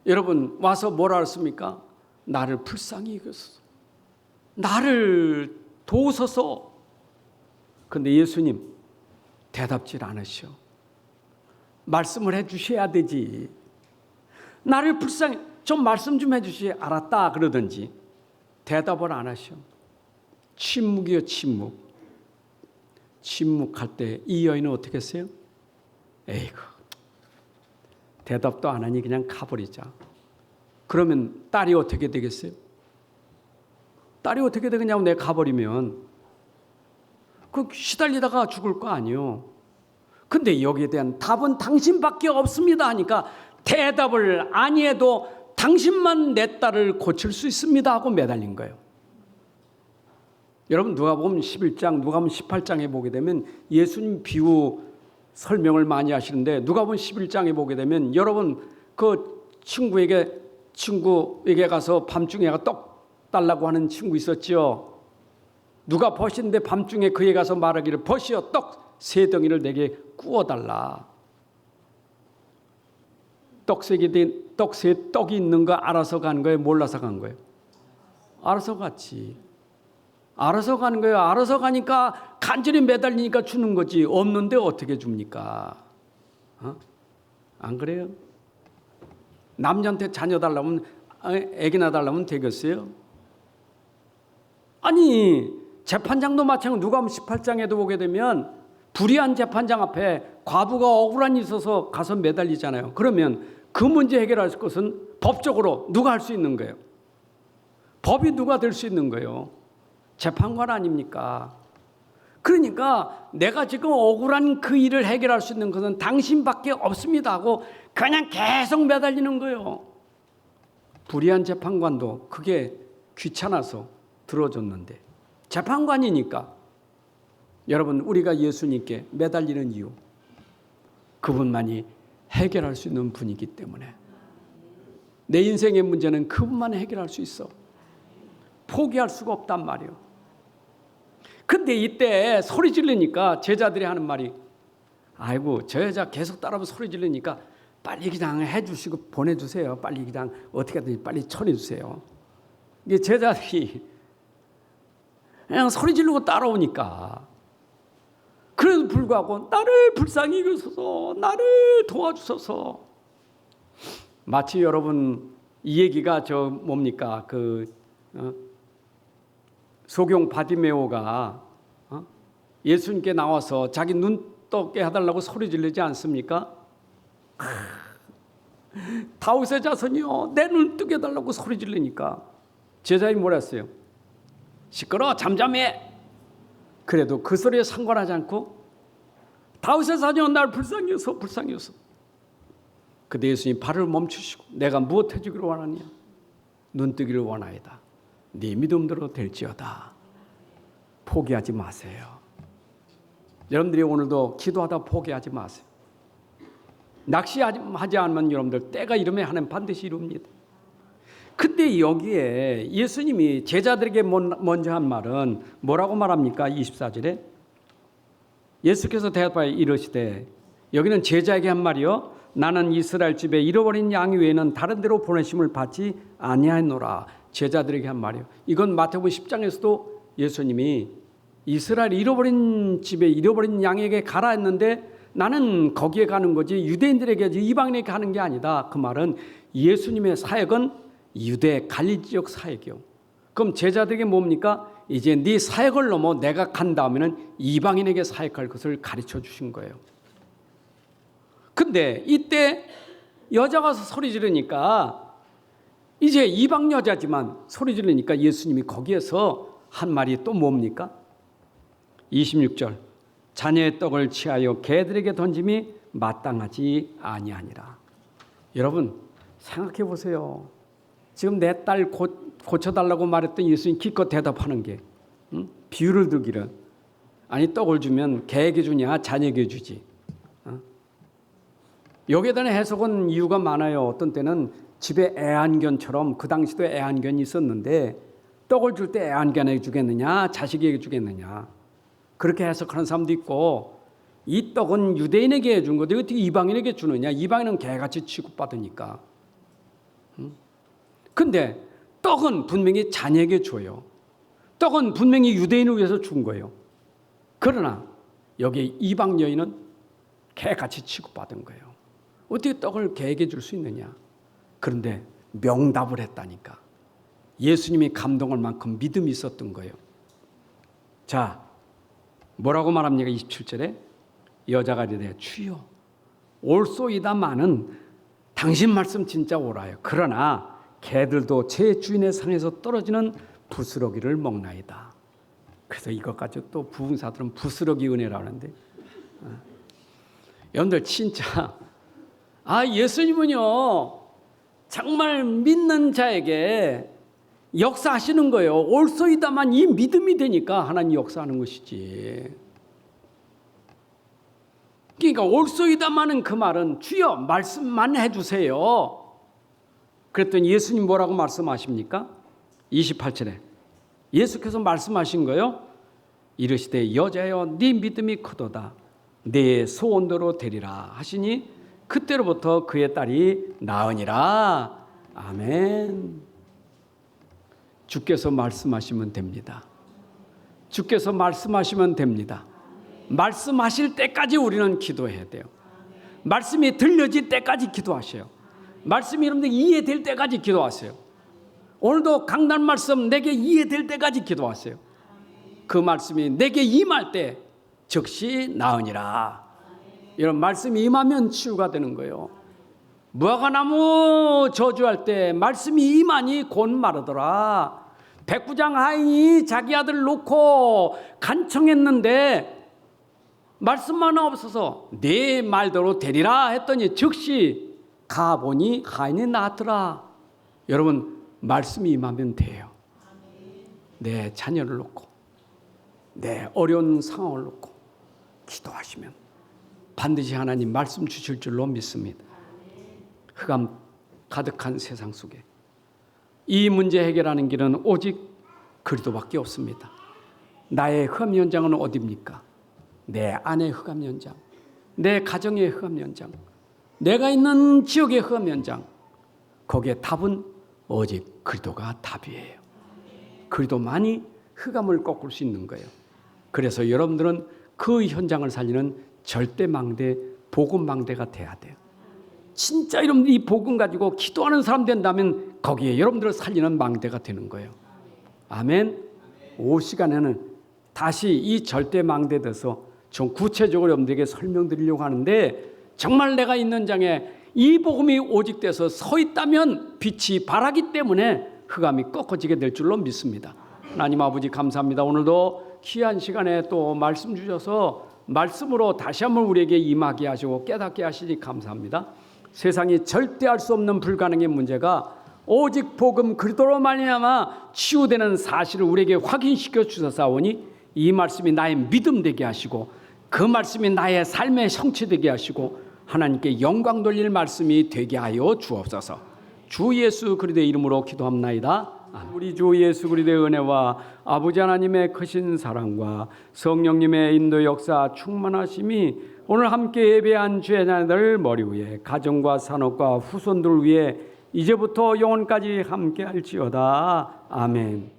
여러분 와서 뭐라 했습니까? 나를 불쌍히 여기소서. 나를 도우소서. 그런데 예수님 대답질 않으셔. 말씀을 해주셔야 되지. 나를 불쌍히 좀 말씀 좀 해주시. 알았다 그러든지 대답을 안 하셔. 침묵이요 침묵. 침묵할 때 이 여인은 어떻게 했어요? 에이구 대답도 안 하니 그냥 가버리자. 그러면 딸이 어떻게 되겠어요? 딸이 어떻게 되겠냐고 내가 가버리면 그 시달리다가 죽을 거 아니에요. 근데 여기에 대한 답은 당신밖에 없습니다 하니까 대답을 아니해도 당신만 내 딸을 고칠 수 있습니다 하고 매달린 거예요. 여러분 누가복음 11장, 누가복음 18장에 보게 되면 예수님 비유 설명을 많이 하시는데 누가복음 11장에 보게 되면 여러분 그 친구에게 가서 밤중에 떡 달라고 하는 친구 있었죠. 누가 벗인데 밤중에 그에 가서 말하기를 벗이여 떡 세 덩이를 내게 구워달라. 떡이 있는 거 알아서 간 거예요? 몰라서 간 거예요? 알아서 갔지. 알아서 가는 거예요. 알아서 가니까 간절히 매달리니까 주는 거지. 없는데 어떻게 줍니까? 안 그래요? 남자한테 자녀 달라면 애기나 달라면 되겠어요? 아니 재판장도 마찬가지로 누가복음 18장에도 보게 되면 불의한 재판장 앞에 과부가 억울한 일이 있어서 가서 매달리잖아요. 그러면 그 문제 해결할 것은 법적으로 누가 할 수 있는 거예요? 법이 누가 될 수 있는 거예요? 재판관 아닙니까? 그러니까 내가 지금 억울한 그 일을 해결할 수 있는 것은 당신밖에 없습니다 하고 그냥 계속 매달리는 거예요. 불의한 재판관도 그게 귀찮아서 들어줬는데 재판관이니까 여러분 우리가 예수님께 매달리는 이유 그분만이 해결할 수 있는 분이기 때문에 내 인생의 문제는 그분만 해결할 수 있어. 포기할 수가 없단 말이에요. 근데 이때 소리 지르니까 제자들이 하는 말이 아이고 저 여자 계속 따라오면 소리 지르니까 빨리 그냥 해주시고 보내주세요. 빨리 그냥 어떻게든 빨리 처리해주세요. 이게 제자들이 그냥 소리 지르고 따라오니까 그래도 불구하고 나를 불쌍히 여기소서 나를 도와주소서 마치 여러분 이 얘기가 뭡니까? 소경 바디메오가 예수님께 나와서 자기 눈 떠게 해달라고 소리 지르지 않습니까? 다윗의 자손이요, 내 눈 뜨게 해달라고 소리 지르니까 제자들이 뭐라 했어요? 시끄러워, 잠잠해. 그래도 그 소리에 상관하지 않고 다윗의 자손이요, 날 불쌍히 여서 불쌍히 여서. 그때 예수님 발을 멈추시고 내가 무엇 해주기를 원하냐? 눈 뜨기를 원하이다. 네 믿음대로 될지어다. 포기하지 마세요. 여러분들이 오늘도 기도하다 포기하지 마세요. 낚시하지 않으면 여러분들 때가 이르면 하나님 반드시 이룹니다. 근데 여기에 예수님이 제자들에게 먼저 한 말은 뭐라고 말합니까? 24절에 예수께서 대답하여 이르시되, 여기는 제자에게 한 말이요, 나는 이스라엘 집에 잃어버린 양 외에는 다른 데로 보내심을 받지 아니하노라. 제자들에게 한 말이요. 이건 마태복음 10장에서도 예수님이 이스라엘 잃어버린 집에 잃어버린 양에게 가라 했는데 나는 거기에 가는 거지 유대인들에게 이방인에게 가는 게 아니다. 그 말은 예수님의 사역은 유대 갈릴리 지역 사역이요. 그럼 제자들에게 뭡니까? 이제 네 사역을 넘어 내가 간 다음에는 이방인에게 사역할 것을 가르쳐 주신 거예요. 근데 이때 여자가 소리 지르니까, 이제 이방 여자지만 소리 지르니까 예수님이 거기에서 한 말이 또 뭡니까? 26절, 자녀의 떡을 취하여 개들에게 던짐이 마땅하지 아니하니라. 여러분 생각해 보세요. 지금 내 딸 고쳐달라고 말했던 예수님 기껏 대답하는 게, 비유를 들기를, 아니 떡을 주면 개에게 주냐 자녀에게 주지. 여기에 대한 해석은 이유가 많아요. 어떤 때는 집에 애완견처럼, 그 당시도 애완견이 있었는데 떡을 줄 때 애완견에게 주겠느냐 자식에게 주겠느냐, 그렇게 해석하는 사람도 있고, 이 떡은 유대인에게 준 거지 어떻게 이방인에게 주느냐, 이방인은 개같이 취급받으니까. 근데 떡은 분명히 자녀에게 줘요. 떡은 분명히 유대인을 위해서 준 거예요. 그러나 여기 이방 여인은 개같이 취급받은 거예요. 어떻게 떡을 개에게 줄 수 있느냐. 그런데 명답을 했다니까. 예수님이 감동할 만큼 믿음이 있었던 거예요. 자, 뭐라고 말합니까? 27절에 여자가 이르되 주여 올소이다마는 당신 말씀 진짜 옳아요. 그러나 개들도 제 주인의 상에서 떨어지는 부스러기를 먹나이다. 그래서 이것까지 또 부흥사들은 부스러기 은혜라고 하는데, 여러분들 진짜 예수님은요 정말 믿는 자에게 역사하시는 거예요. 올소이다만 이 믿음이 되니까 하나님 역사하는 것이지. 그러니까 올소이다마는 그 말은 주여 말씀만 해주세요. 그랬더니 예수님 뭐라고 말씀하십니까? 28절에 예수께서 말씀하신 거예요. 이르시되 여자여 네 믿음이 크도다. 네 소원대로 되리라 하시니 그때로부터 그의 딸이 나으니라. 아멘. 주께서 말씀하시면 됩니다. 주께서 말씀하시면 됩니다. 말씀하실 때까지 우리는 기도해야 돼요. 말씀이 들려질 때까지 기도하셔요. 말씀이 여러분들 이해될 때까지 기도하세요. 오늘도 강단 말씀 내게 이해될 때까지 기도하세요. 그 말씀이 내게 임할 때 즉시 나으니라. 이런 말씀이 임하면 치유가 되는 거예요. 무화과나무 저주할 때 말씀이 임하니 곧 마르더라. 백부장 하인이 자기 아들 놓고 간청했는데 말씀만 없어서 네 말대로 되리라 했더니 즉시 가보니 하인이 나았더라. 여러분 말씀이 임하면 돼요. 내 자녀를 놓고 내 어려운 상황을 놓고 기도하시면 반드시 하나님 말씀 주실 줄로 믿습니다. 흑암 가득한 세상 속에 이 문제 해결하는 길은 오직 그리스도밖에 없습니다. 나의 흑암 현장은 어디입니까? 내 안의 흑암 현장, 내 가정의 흑암 현장, 내가 있는 지역의 흑암 현장, 거기에 답은 오직 그리스도가 답이에요. 그리스도만이 흑암을 꺾을 수 있는 거예요. 그래서 여러분들은 그 현장을 살리는 절대망대, 복음망대가 돼야 돼요. 진짜 여러분들이 이 복음 가지고 기도하는 사람 된다면 거기에 여러분들을 살리는 망대가 되는 거예요. 아멘. 오후 시간에는 다시 이 절대 망대에 대해서 좀 구체적으로 여러분들에게 설명드리려고 하는데, 정말 내가 있는 장에 이 복음이 오직 돼서 서 있다면 빛이 바라기 때문에 흑암이 꺾어지게 될 줄로 믿습니다. 하나님 아버지 감사합니다. 오늘도 귀한 시간에 또 말씀 주셔서 말씀으로 다시 한번 우리에게 임하게 하시고 깨닫게 하시니 감사합니다. 세상이 절대 할 수 없는 불가능의 문제가 오직 복음 그리스도로 말미암아 치유되는 사실을 우리에게 확인시켜 주셨사오니 이 말씀이 나의 믿음 되게 하시고 그 말씀이 나의 삶의 성취되게 하시고 하나님께 영광 돌릴 말씀이 되게 하여 주옵소서. 주 예수 그리스도의 이름으로 기도합나이다. 우리 주 예수 그리스도의 은혜와 아버지 하나님의 크신 사랑과 성령님의 인도 역사 충만하심이 오늘 함께 예배한 죄자들 머리 위에 가정과 산업과 후손들 위에 이제부터 영원까지 함께 할지어다. 아멘.